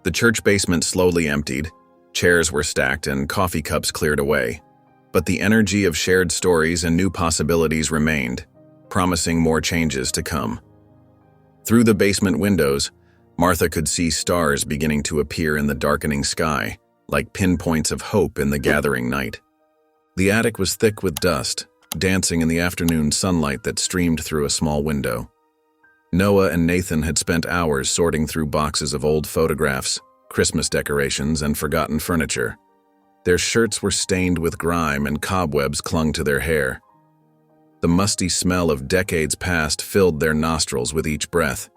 The church basement slowly emptied, chairs were stacked and coffee cups cleared away, but the energy of shared stories and new possibilities remained, promising more changes to come. Through the basement windows, Martha could see stars beginning to appear in the darkening sky, like pinpoints of hope in the gathering night. The attic was thick with dust, dancing in the afternoon sunlight that streamed through a small window. Noah and Nathan had spent hours sorting through boxes of old photographs, Christmas decorations, and forgotten furniture. Their shirts were stained with grime and cobwebs clung to their hair. The musty smell of decades past filled their nostrils with each breath.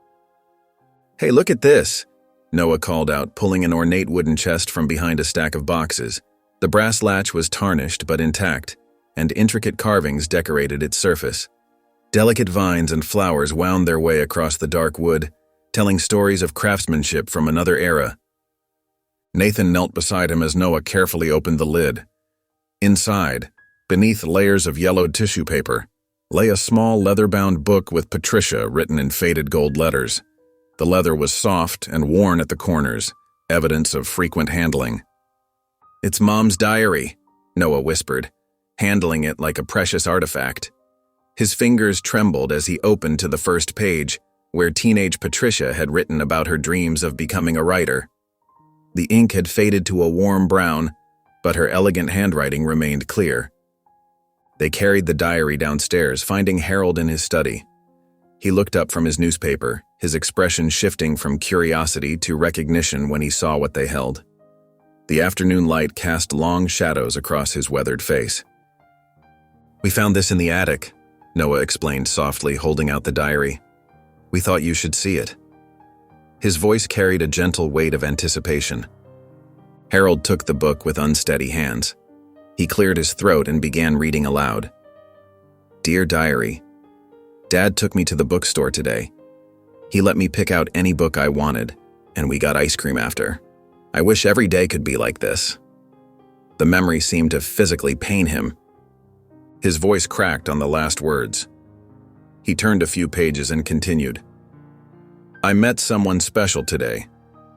"Hey, look at this," Noah called out, pulling an ornate wooden chest from behind a stack of boxes. The brass latch was tarnished but intact, and intricate carvings decorated its surface. Delicate vines and flowers wound their way across the dark wood, telling stories of craftsmanship from another era. Nathan knelt beside him as Noah carefully opened the lid. Inside, beneath layers of yellowed tissue paper, lay a small leather-bound book with Patricia written in faded gold letters. The leather was soft and worn at the corners, evidence of frequent handling. "It's Mom's diary," Noah whispered, handling it like a precious artifact. His fingers trembled as he opened to the first page, where teenage Patricia had written about her dreams of becoming a writer. The ink had faded to a warm brown, but her elegant handwriting remained clear. They carried the diary downstairs, finding Harold in his study. He looked up from his newspaper, his expression shifting from curiosity to recognition when he saw what they held. The afternoon light cast long shadows across his weathered face. "We found this in the attic," Noah explained softly, holding out the diary. "We thought you should see it." His voice carried a gentle weight of anticipation. Harold took the book with unsteady hands. He cleared his throat and began reading aloud. "Dear Diary, Dad took me to the bookstore today. He let me pick out any book I wanted, and we got ice cream after. I wish every day could be like this." The memory seemed to physically pain him. His voice cracked on the last words. He turned a few pages and continued. "I met someone special today.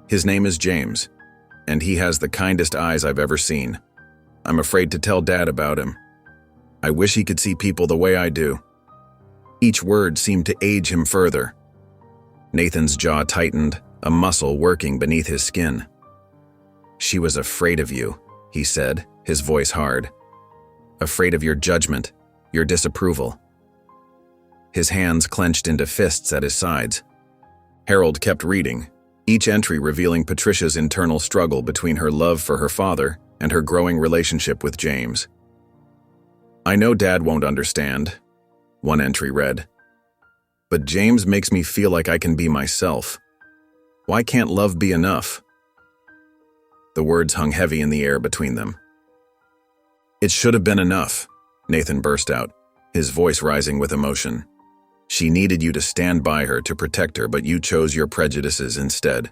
His name is James, and he has the kindest eyes I've ever seen. I'm afraid to tell Dad about him. I wish he could see people the way I do." Each word seemed to age him further. Nathan's jaw tightened, a muscle working beneath his skin. "She was afraid of you," he said, his voice hard. "Afraid of your judgment, your disapproval." His hands clenched into fists at his sides. Harold kept reading, each entry revealing Patricia's internal struggle between her love for her father and her growing relationship with James. "I know Dad won't understand," one entry read, "but James makes me feel like I can be myself. Why can't love be enough?" The words hung heavy in the air between them. "It should have been enough," Nathan burst out, his voice rising with emotion. "She needed you to stand by her to protect her, but you chose your prejudices instead."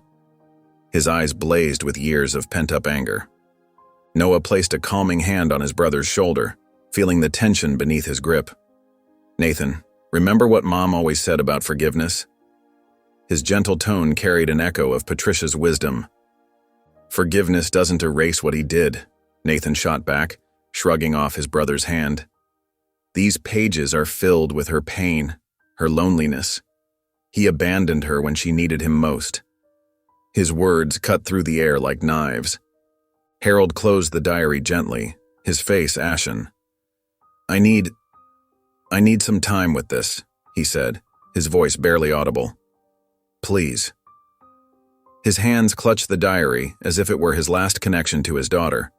His eyes blazed with years of pent-up anger. Noah placed a calming hand on his brother's shoulder, feeling the tension beneath his grip. "Nathan, remember what Mom always said about forgiveness?" His gentle tone carried an echo of Patricia's wisdom. "Forgiveness doesn't erase what he did," Nathan shot back, shrugging off his brother's hand. "These pages are filled with her pain, her loneliness. He abandoned her when she needed him most." His words cut through the air like knives. Harold closed the diary gently, his face ashen. I need some time with this," he said, his voice barely audible. "Please." His hands clutched the diary as if it were his last connection to his daughter.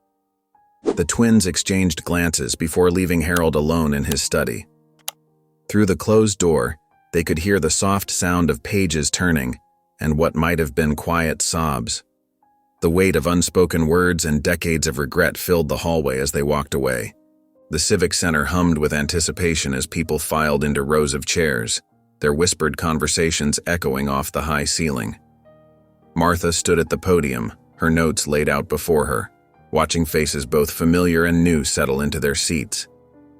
The twins exchanged glances before leaving Harold alone in his study. Through the closed door, they could hear the soft sound of pages turning and what might have been quiet sobs. The weight of unspoken words and decades of regret filled the hallway as they walked away. The Civic Center hummed with anticipation as people filed into rows of chairs, their whispered conversations echoing off the high ceiling. Martha stood at the podium, her notes laid out before her, watching faces both familiar and new settle into their seats.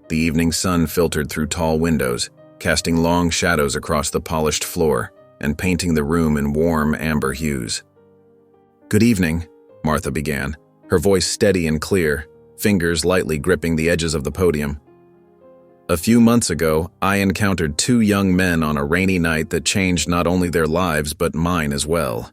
The evening sun filtered through tall windows, casting long shadows across the polished floor and painting the room in warm amber hues. "Good evening," Martha began, her voice steady and clear, fingers lightly gripping the edges of the podium. "A few months ago, I encountered two young men on a rainy night that changed not only their lives but mine as well."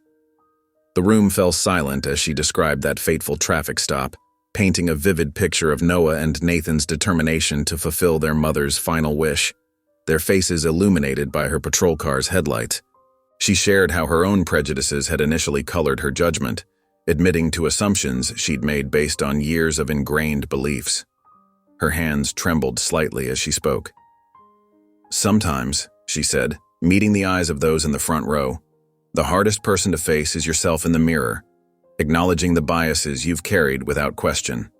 The room fell silent as she described that fateful traffic stop, painting a vivid picture of Noah and Nathan's determination to fulfill their mother's final wish, their faces illuminated by her patrol car's headlights. She shared how her own prejudices had initially colored her judgment, admitting to assumptions she'd made based on years of ingrained beliefs. Her hands trembled slightly as she spoke. "Sometimes," she said, meeting the eyes of those in the front row, "the hardest person to face is yourself in the mirror, acknowledging the biases you've carried without question."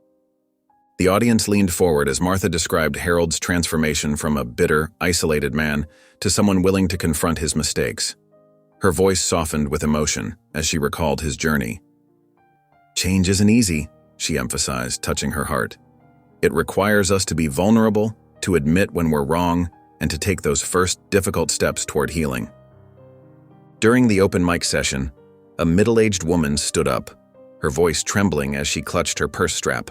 The audience leaned forward as Martha described Harold's transformation from a bitter, isolated man to someone willing to confront his mistakes. Her voice softened with emotion as she recalled his journey. "Change isn't easy," she emphasized, touching her heart. "It requires us to be vulnerable, to admit when we're wrong, and to take those first difficult steps toward healing." During the open mic session, a middle-aged woman stood up, her voice trembling as she clutched her purse strap.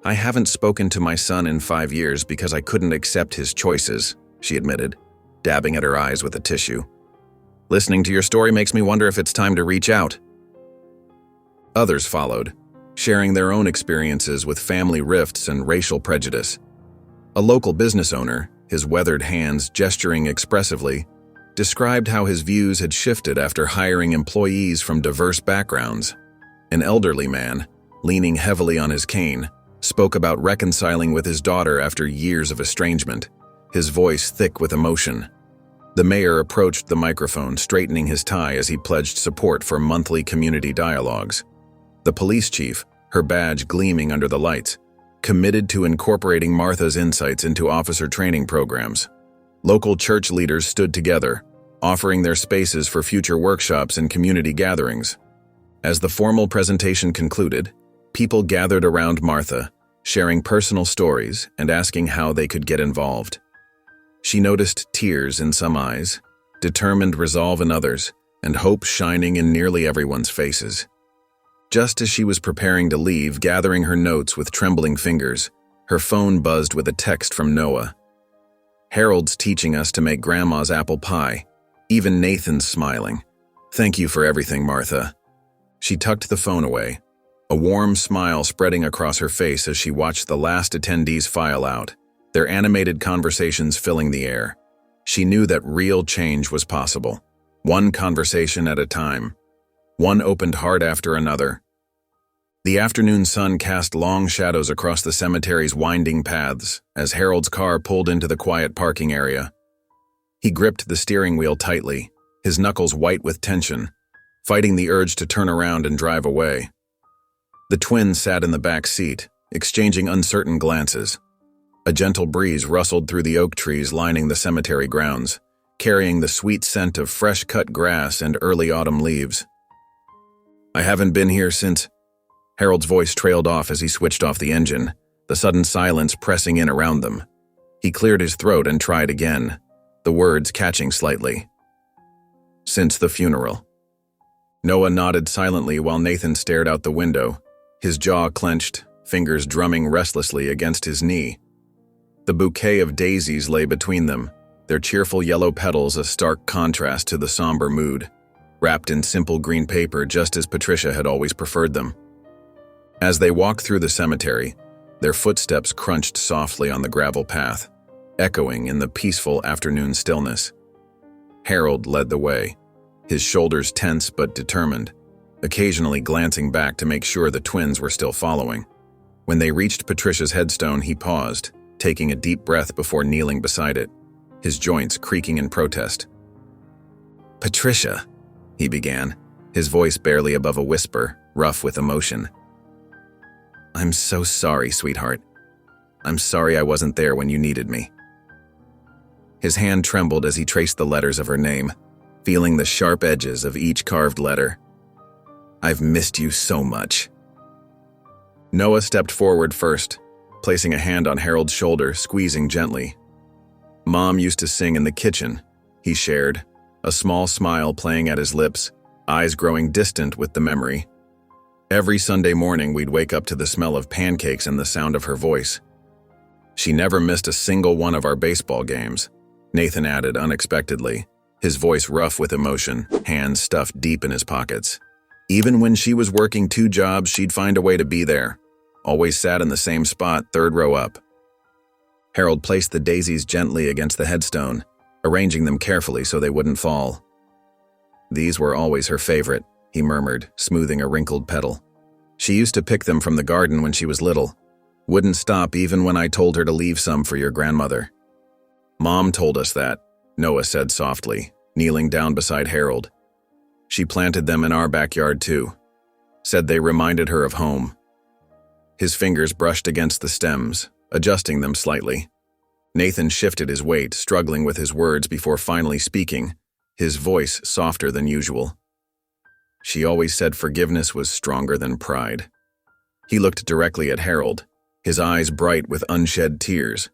"I haven't spoken to my son in 5 years because I couldn't accept his choices," she admitted, dabbing at her eyes with a tissue. "Listening to your story makes me wonder if it's time to reach out." Others followed, sharing their own experiences with family rifts and racial prejudice. A local business owner, his weathered hands gesturing expressively, described how his views had shifted after hiring employees from diverse backgrounds. An elderly man, leaning heavily on his cane, spoke about reconciling with his daughter after years of estrangement, his voice thick with emotion. The mayor approached the microphone, straightening his tie as he pledged support for monthly community dialogues. The police chief, her badge gleaming under the lights, committed to incorporating Martha's insights into officer training programs. Local church leaders stood together, offering their spaces for future workshops and community gatherings. As the formal presentation concluded, people gathered around Martha, sharing personal stories and asking how they could get involved. She noticed tears in some eyes, determined resolve in others, and hope shining in nearly everyone's faces. Just as she was preparing to leave, gathering her notes with trembling fingers, her phone buzzed with a text from Noah. "Harold's teaching us to make Grandma's apple pie. Even Nathan's smiling. Thank you for everything, Martha." She tucked the phone away, a warm smile spreading across her face as she watched the last attendees file out, their animated conversations filling the air. She knew that real change was possible, one conversation at a time, one opened heart after another. The afternoon sun cast long shadows across the cemetery's winding paths as Harold's car pulled into the quiet parking area. He gripped the steering wheel tightly, his knuckles white with tension, fighting the urge to turn around and drive away. The twins sat in the back seat, exchanging uncertain glances. A gentle breeze rustled through the oak trees lining the cemetery grounds, carrying the sweet scent of fresh-cut grass and early autumn leaves. "I haven't been here since—" Harold's voice trailed off as he switched off the engine, the sudden silence pressing in around them. He cleared his throat and tried again, the words catching slightly. "Since the funeral." Noah nodded silently while Nathan stared out the window, his jaw clenched, fingers drumming restlessly against his knee. The bouquet of daisies lay between them, their cheerful yellow petals a stark contrast to the somber mood, wrapped in simple green paper just as Patricia had always preferred them. As they walked through the cemetery, their footsteps crunched softly on the gravel path, echoing in the peaceful afternoon stillness. Harold led the way, his shoulders tense but determined, occasionally glancing back to make sure the twins were still following. When they reached Patricia's headstone, he paused, taking a deep breath before kneeling beside it, his joints creaking in protest. "Patricia," he began, his voice barely above a whisper, rough with emotion. "I'm so sorry, sweetheart. I'm sorry I wasn't there when you needed me." His hand trembled as he traced the letters of her name, feeling the sharp edges of each carved letter. "I've missed you so much." Noah stepped forward first, placing a hand on Harold's shoulder, squeezing gently. "Mom used to sing in the kitchen," he shared, a small smile playing at his lips, eyes growing distant with the memory. "Every Sunday morning we'd wake up to the smell of pancakes and the sound of her voice. She never missed a single one of our baseball games," Nathan added unexpectedly, his voice rough with emotion, hands stuffed deep in his pockets. "Even when she was working 2 jobs, she'd find a way to be there. Always sat in the same spot, 3rd row up." Harold placed the daisies gently against the headstone, arranging them carefully so they wouldn't fall. "These were always her favorite," he murmured, smoothing a wrinkled petal. "She used to pick them from the garden when she was little. Wouldn't stop even when I told her to leave some for your grandmother." "Mom told us that," Noah said softly, kneeling down beside Harold. "She planted them in our backyard too. Said they reminded her of home." His fingers brushed against the stems, adjusting them slightly. Nathan shifted his weight, struggling with his words before finally speaking, his voice softer than usual. She always said forgiveness was stronger than pride. He looked directly at Harold, his eyes bright with unshed tears.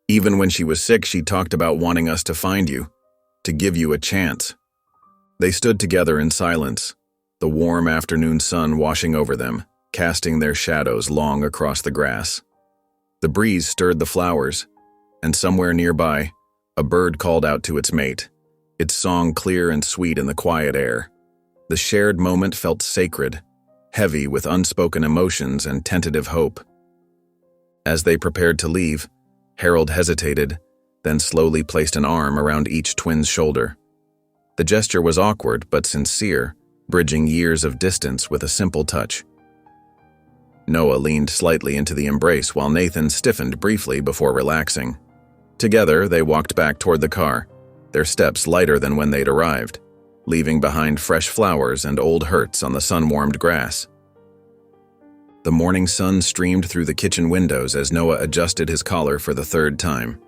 Even when she was sick, she talked about wanting us to find you, to give you a chance. They stood together in silence, the warm afternoon sun washing over them, casting their shadows long across the grass. The breeze stirred the flowers, and somewhere nearby, a bird called out to its mate, its song clear and sweet in the quiet air. The shared moment felt sacred, heavy with unspoken emotions and tentative hope. As they prepared to leave, Harold hesitated, then slowly placed an arm around each twin's shoulder. The gesture was awkward but sincere, bridging years of distance with a simple touch. Noah leaned slightly into the embrace while Nathan stiffened briefly before relaxing. Together, they walked back toward the car, their steps lighter than when they'd arrived, leaving behind fresh flowers and old hurts on the sun-warmed grass. The morning sun streamed through the kitchen windows as Noah adjusted his collar for the third time.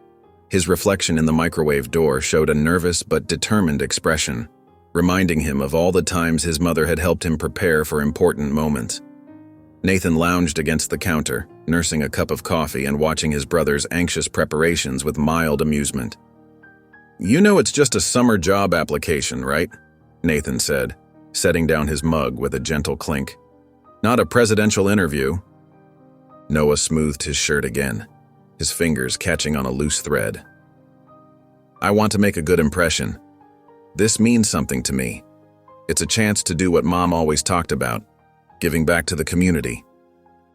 His reflection in the microwave door showed a nervous but determined expression, reminding him of all the times his mother had helped him prepare for important moments. Nathan lounged against the counter, nursing a cup of coffee and watching his brother's anxious preparations with mild amusement. "You know it's just a summer job application, right?" Nathan said, setting down his mug with a gentle clink. "Not a presidential interview." Noah smoothed his shirt again, his fingers catching on a loose thread. "I want to make a good impression. This means something to me. It's a chance to do what Mom always talked about, giving back to the community."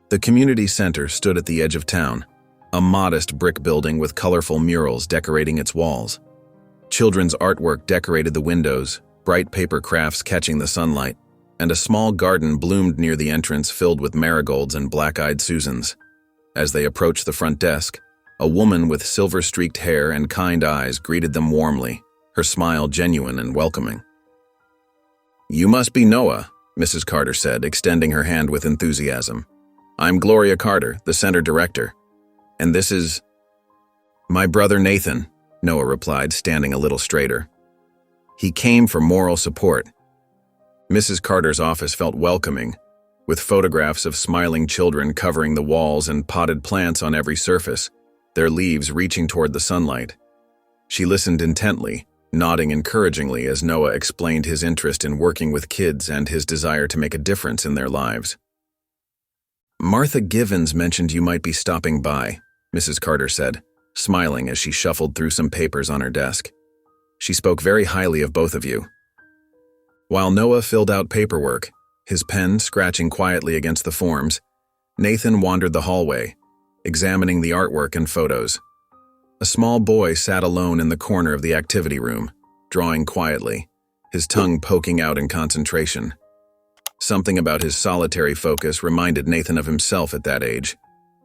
The community center stood at the edge of town, a modest brick building with colorful murals decorating its walls. Children's artwork decorated the windows, bright paper crafts catching the sunlight, and a small garden bloomed near the entrance filled with marigolds and black-eyed Susans. As they approached the front desk, a woman with silver-streaked hair and kind eyes greeted them warmly, her smile genuine and welcoming. "You must be Noah," Mrs. Carter said, extending her hand with enthusiasm. "I'm Gloria Carter, the center director. And this is—" "My brother Nathan," Noah replied, standing a little straighter. "He came for moral support." Mrs. Carter's office felt welcoming, with photographs of smiling children covering the walls and potted plants on every surface, their leaves reaching toward the sunlight. She listened intently, nodding encouragingly as Noah explained his interest in working with kids and his desire to make a difference in their lives. "Martha Givens mentioned you might be stopping by," Mrs. Carter said, smiling as she shuffled through some papers on her desk. "She spoke very highly of both of you." While Noah filled out paperwork, his pen scratching quietly against the forms, Nathan wandered the hallway, examining the artwork and photos. A small boy sat alone in the corner of the activity room, drawing quietly, his tongue poking out in concentration. Something about his solitary focus reminded Nathan of himself at that age,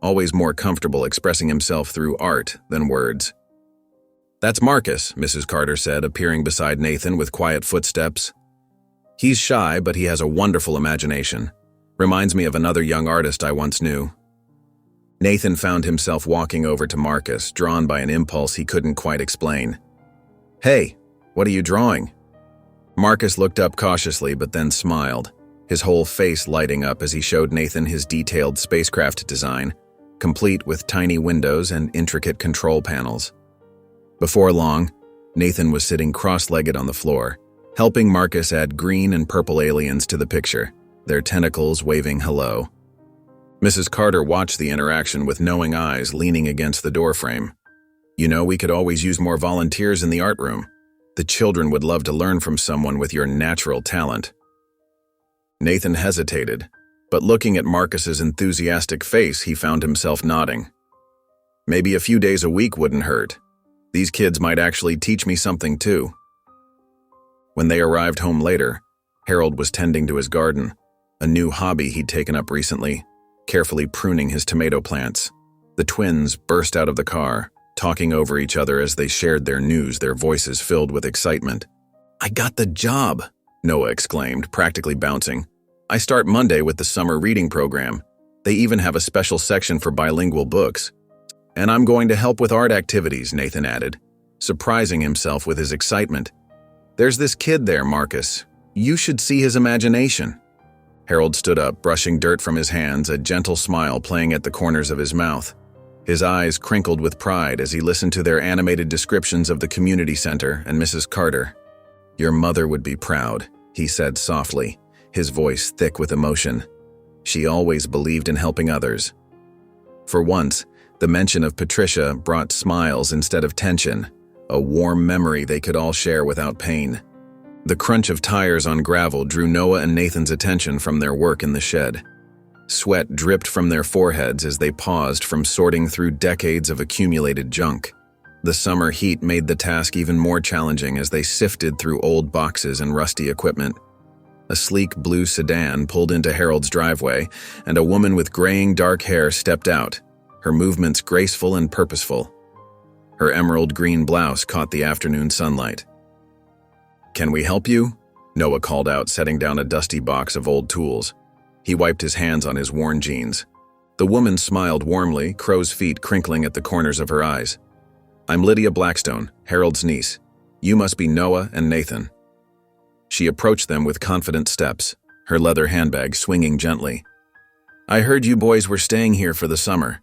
always more comfortable expressing himself through art than words. "That's Marcus," Mrs. Carter said, appearing beside Nathan with quiet footsteps. "He's shy, but he has a wonderful imagination. Reminds me of another young artist I once knew." Nathan found himself walking over to Marcus, drawn by an impulse he couldn't quite explain. "Hey, what are you drawing?" Marcus looked up cautiously but then smiled, his whole face lighting up as he showed Nathan his detailed spacecraft design, complete with tiny windows and intricate control panels. Before long, Nathan was sitting cross-legged on the floor, helping Marcus add green and purple aliens to the picture, their tentacles waving hello. Mrs. Carter watched the interaction with knowing eyes leaning against the doorframe. "You know, we could always use more volunteers in the art room. The children would love to learn from someone with your natural talent." Nathan hesitated, but looking at Marcus's enthusiastic face, he found himself nodding. "Maybe a few days a week wouldn't hurt. These kids might actually teach me something too." When they arrived home later, Harold was tending to his garden, a new hobby he'd taken up recently, carefully pruning his tomato plants. The twins burst out of the car, talking over each other as they shared their news, their voices filled with excitement. "I got the job," Noah exclaimed, practically bouncing. "I start Monday with the summer reading program. They even have a special section for bilingual books. And I'm going to help with art activities, Nathan added, surprising himself with his excitement. There's this kid there, Marcus. You should see his imagination. Harold stood up, brushing dirt from his hands, a gentle smile playing at the corners of his mouth. His eyes crinkled with pride as he listened to their animated descriptions of the community center and Mrs. Carter. Your mother would be proud, he said softly, his voice thick with emotion. She always believed in helping others. For once, the mention of Patricia brought smiles instead of tension, a warm memory they could all share without pain. The crunch of tires on gravel drew Noah and Nathan's attention from their work in the shed. Sweat dripped from their foreheads as they paused from sorting through decades of accumulated junk. The summer heat made the task even more challenging as they sifted through old boxes and rusty equipment. A sleek blue sedan pulled into Harold's driveway, and a woman with graying dark hair stepped out, her movements graceful and purposeful. Her emerald green blouse caught the afternoon sunlight. "Can we help you?" Noah called out, setting down a dusty box of old tools. He wiped his hands on his worn jeans. The woman smiled warmly, crow's feet crinkling at the corners of her eyes. "I'm Lydia Blackstone, Harold's niece. You must be Noah and Nathan." She approached them with confident steps, her leather handbag swinging gently. "I heard you boys were staying here for the summer."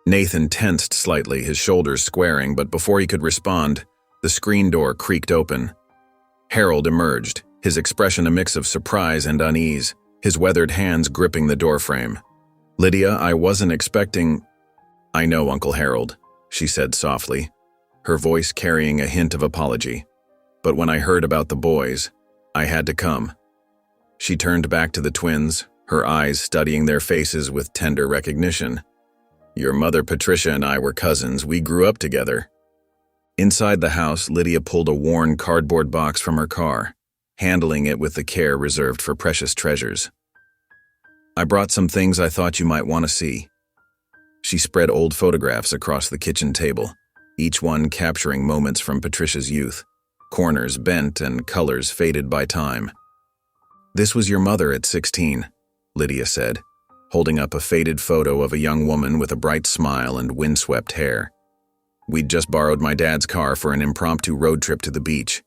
Nathan tensed slightly, his shoulders squaring, but before he could respond, the screen door creaked open. Harold emerged, his expression a mix of surprise and unease, his weathered hands gripping the doorframe. "Lydia, I wasn't expecting—" "I know, Uncle Harold," she said softly, her voice carrying a hint of apology. "But when I heard about the boys, I had to come." She turned back to the twins, her eyes studying their faces with tender recognition. "Your mother Patricia and I were cousins. We grew up together." Inside the house, Lydia pulled a worn cardboard box from her car, handling it with the care reserved for precious treasures. "I brought some things I thought you might want to see." She spread old photographs across the kitchen table, each one capturing moments from Patricia's youth, corners bent and colors faded by time. "This was your mother at 16, Lydia said, holding up a faded photo of a young woman with a bright smile and windswept hair. "We'd just borrowed my dad's car for an impromptu road trip to the beach.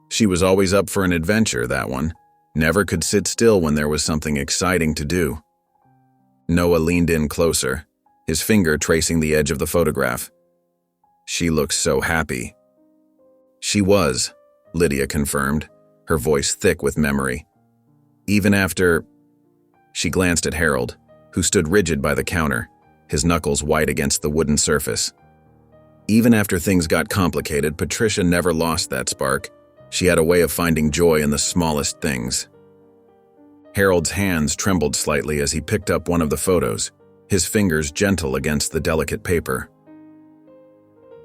She was always up for an adventure, that one. Never could sit still when there was something exciting to do." Noah leaned in closer, his finger tracing the edge of the photograph. "She looks so happy." "She was," Lydia confirmed, her voice thick with memory. "Even after—" She glanced at Harold, who stood rigid by the counter, his knuckles white against the wooden surface. Even after things got complicated, Patricia never lost that spark. She had a way of finding joy in the smallest things. Harold's hands trembled slightly as he picked up one of the photos, his fingers gentle against the delicate paper.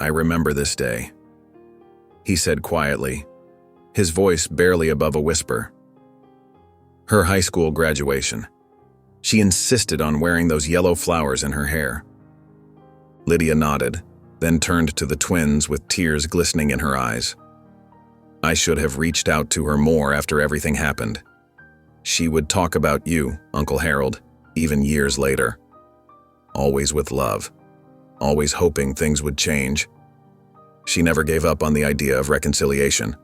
"I remember this day," he said quietly, his voice barely above a whisper. "Her high school graduation. She insisted on wearing those yellow flowers in her hair." Lydia nodded, then turned to the twins with tears glistening in her eyes. "I should have reached out to her more after everything happened. She would talk about you, Uncle Harold, even years later. Always with love, always hoping things would change. She never gave up on the idea of reconciliation."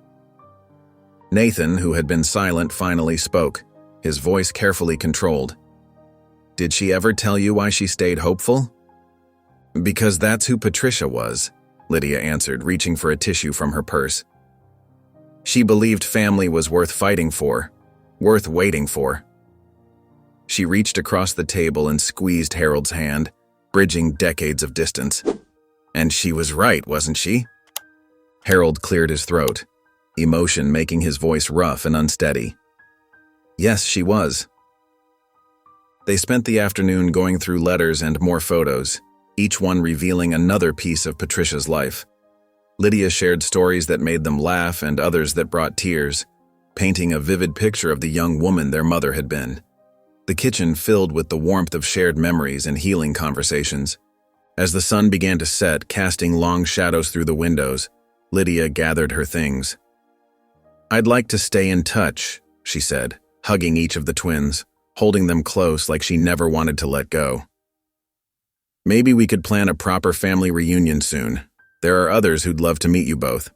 Nathan, who had been silent, finally spoke, his voice carefully controlled. "Did she ever tell you why she stayed hopeful?" "Because that's who Patricia was," Lydia answered, reaching for a tissue from her purse. "She believed family was worth fighting for, worth waiting for." She reached across the table and squeezed Harold's hand, bridging decades of distance. "And she was right, wasn't she?" Harold cleared his throat, emotion making his voice rough and unsteady. "Yes, she was." They spent the afternoon going through letters and more photos, each one revealing another piece of Patricia's life. Lydia shared stories that made them laugh and others that brought tears, painting a vivid picture of the young woman their mother had been. The kitchen filled with the warmth of shared memories and healing conversations. As the sun began to set, casting long shadows through the windows, Lydia gathered her things. "I'd like to stay in touch," she said, hugging each of the twins. holding them close like she never wanted to let go. Maybe we could plan a proper family reunion soon. There are others who'd love to meet you both.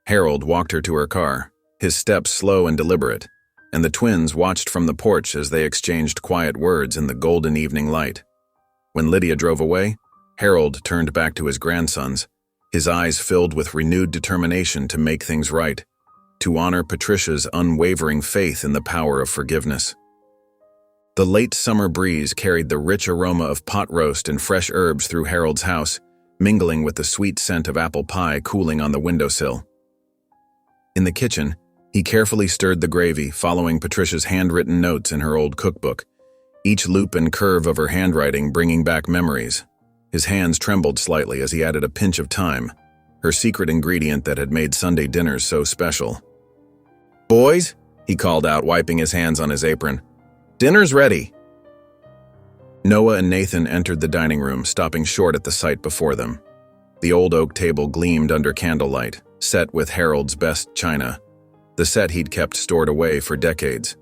Harold walked her to her car, his steps slow and deliberate, and the twins watched from the porch as they exchanged quiet words in the golden evening light. When Lydia drove away, Harold turned back to his grandsons, his eyes filled with renewed determination to make things right, to honor Patricia's unwavering faith in the power of forgiveness. The late summer breeze carried the rich aroma of pot roast and fresh herbs through Harold's house, mingling with the sweet scent of apple pie cooling on the windowsill. In the kitchen, he carefully stirred the gravy, following Patricia's handwritten notes in her old cookbook, each loop and curve of her handwriting bringing back memories. His hands trembled slightly as he added a pinch of thyme, her secret ingredient that had made Sunday dinners so special. "Boys," he called out, wiping his hands on his apron, "dinner's ready." Noah and Nathan entered the dining room, stopping short at the sight before them. The old oak table gleamed under candlelight, set with Harold's best china, the set he'd kept stored away for decades.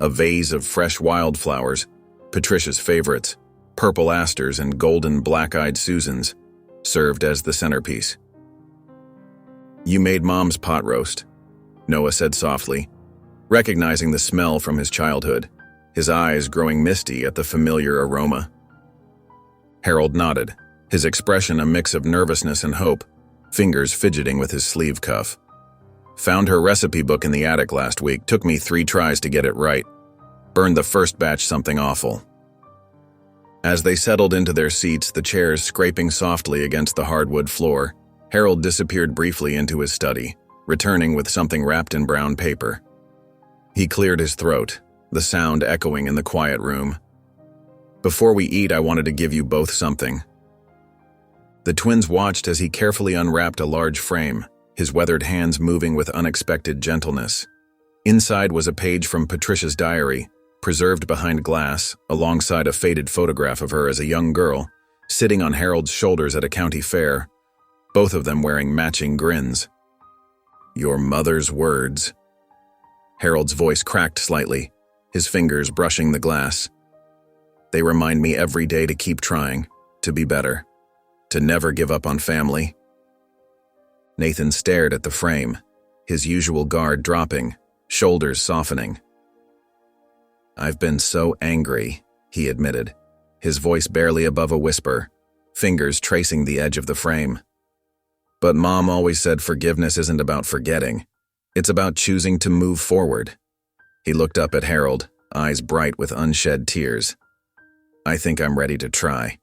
A vase of fresh wildflowers, Patricia's favorites, purple asters and golden black-eyed Susans, served as the centerpiece. "You made Mom's pot roast," Noah said softly, recognizing the smell from his childhood, his eyes growing misty at the familiar aroma. Harold nodded, his expression a mix of nervousness and hope, fingers fidgeting with his sleeve cuff. "Found her recipe book in the attic last week, took me 3 tries to get it right. Burned the first batch something awful." As they settled into their seats, the chairs scraping softly against the hardwood floor, Harold disappeared briefly into his study, returning with something wrapped in brown paper. He cleared his throat, the sound echoing in the quiet room. "Before we eat, I wanted to give you both something." The twins watched as he carefully unwrapped a large frame, his weathered hands moving with unexpected gentleness. Inside was a page from Patricia's diary, preserved behind glass, alongside a faded photograph of her as a young girl, sitting on Harold's shoulders at a county fair, both of them wearing matching grins. "Your mother's words." Harold's voice cracked slightly, his fingers brushing the glass. "They remind me every day to keep trying, to be better, to never give up on family." Nathan stared at the frame, his usual guard dropping, shoulders softening. "I've been so angry," he admitted, his voice barely above a whisper, fingers tracing the edge of the frame. "But Mom always said forgiveness isn't about forgetting. It's about choosing to move forward." He looked up at Harold, eyes bright with unshed tears. "I think I'm ready to try."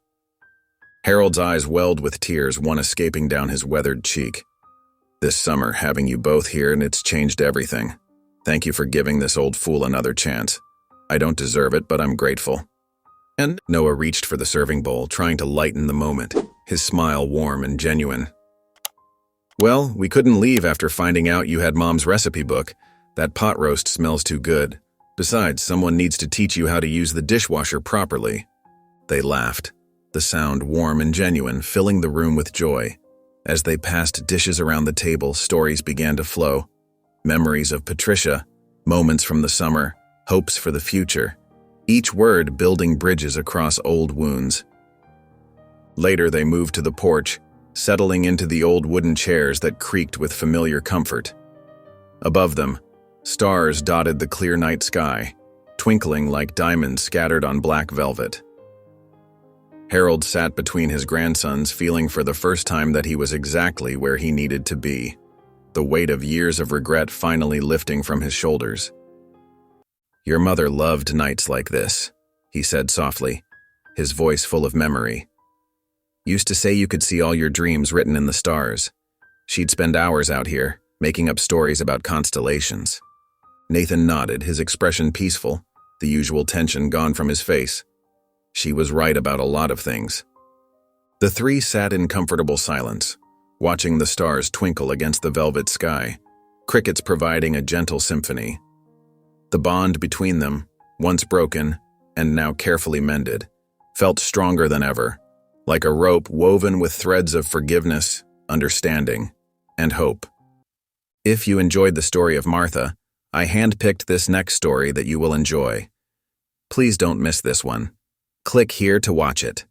Harold's eyes welled with tears, one escaping down his weathered cheek. "This summer, having you both here, and it's changed everything. Thank you for giving this old fool another chance. I don't deserve it, but I'm grateful." And Noah reached for the serving bowl, trying to lighten the moment, his smile warm and genuine. "Well, we couldn't leave after finding out you had Mom's recipe book. That pot roast smells too good. Besides, someone needs to teach you how to use the dishwasher properly." They laughed, the sound warm and genuine, filling the room with joy. As they passed dishes around the table, stories began to flow. Memories of Patricia, moments from the summer, hopes for the future, each word building bridges across old wounds. Later they moved to the porch, settling into the old wooden chairs that creaked with familiar comfort. Above them, stars dotted the clear night sky, twinkling like diamonds scattered on black velvet. Harold sat between his grandsons, feeling for the first time that he was exactly where he needed to be, the weight of years of regret finally lifting from his shoulders. "Your mother loved nights like this," he said softly, his voice full of memory. "Used to say you could see all your dreams written in the stars. She'd spend hours out here, making up stories about constellations." Nathan nodded, his expression peaceful, the usual tension gone from his face. She was right about a lot of things. The three sat in comfortable silence, watching the stars twinkle against the velvet sky, crickets providing a gentle symphony. The bond between them, once broken and now carefully mended, felt stronger than ever, like a rope woven with threads of forgiveness, understanding, and hope. If you enjoyed the story of Martha, I handpicked this next story that you will enjoy. Please don't miss this one. Click here to watch it.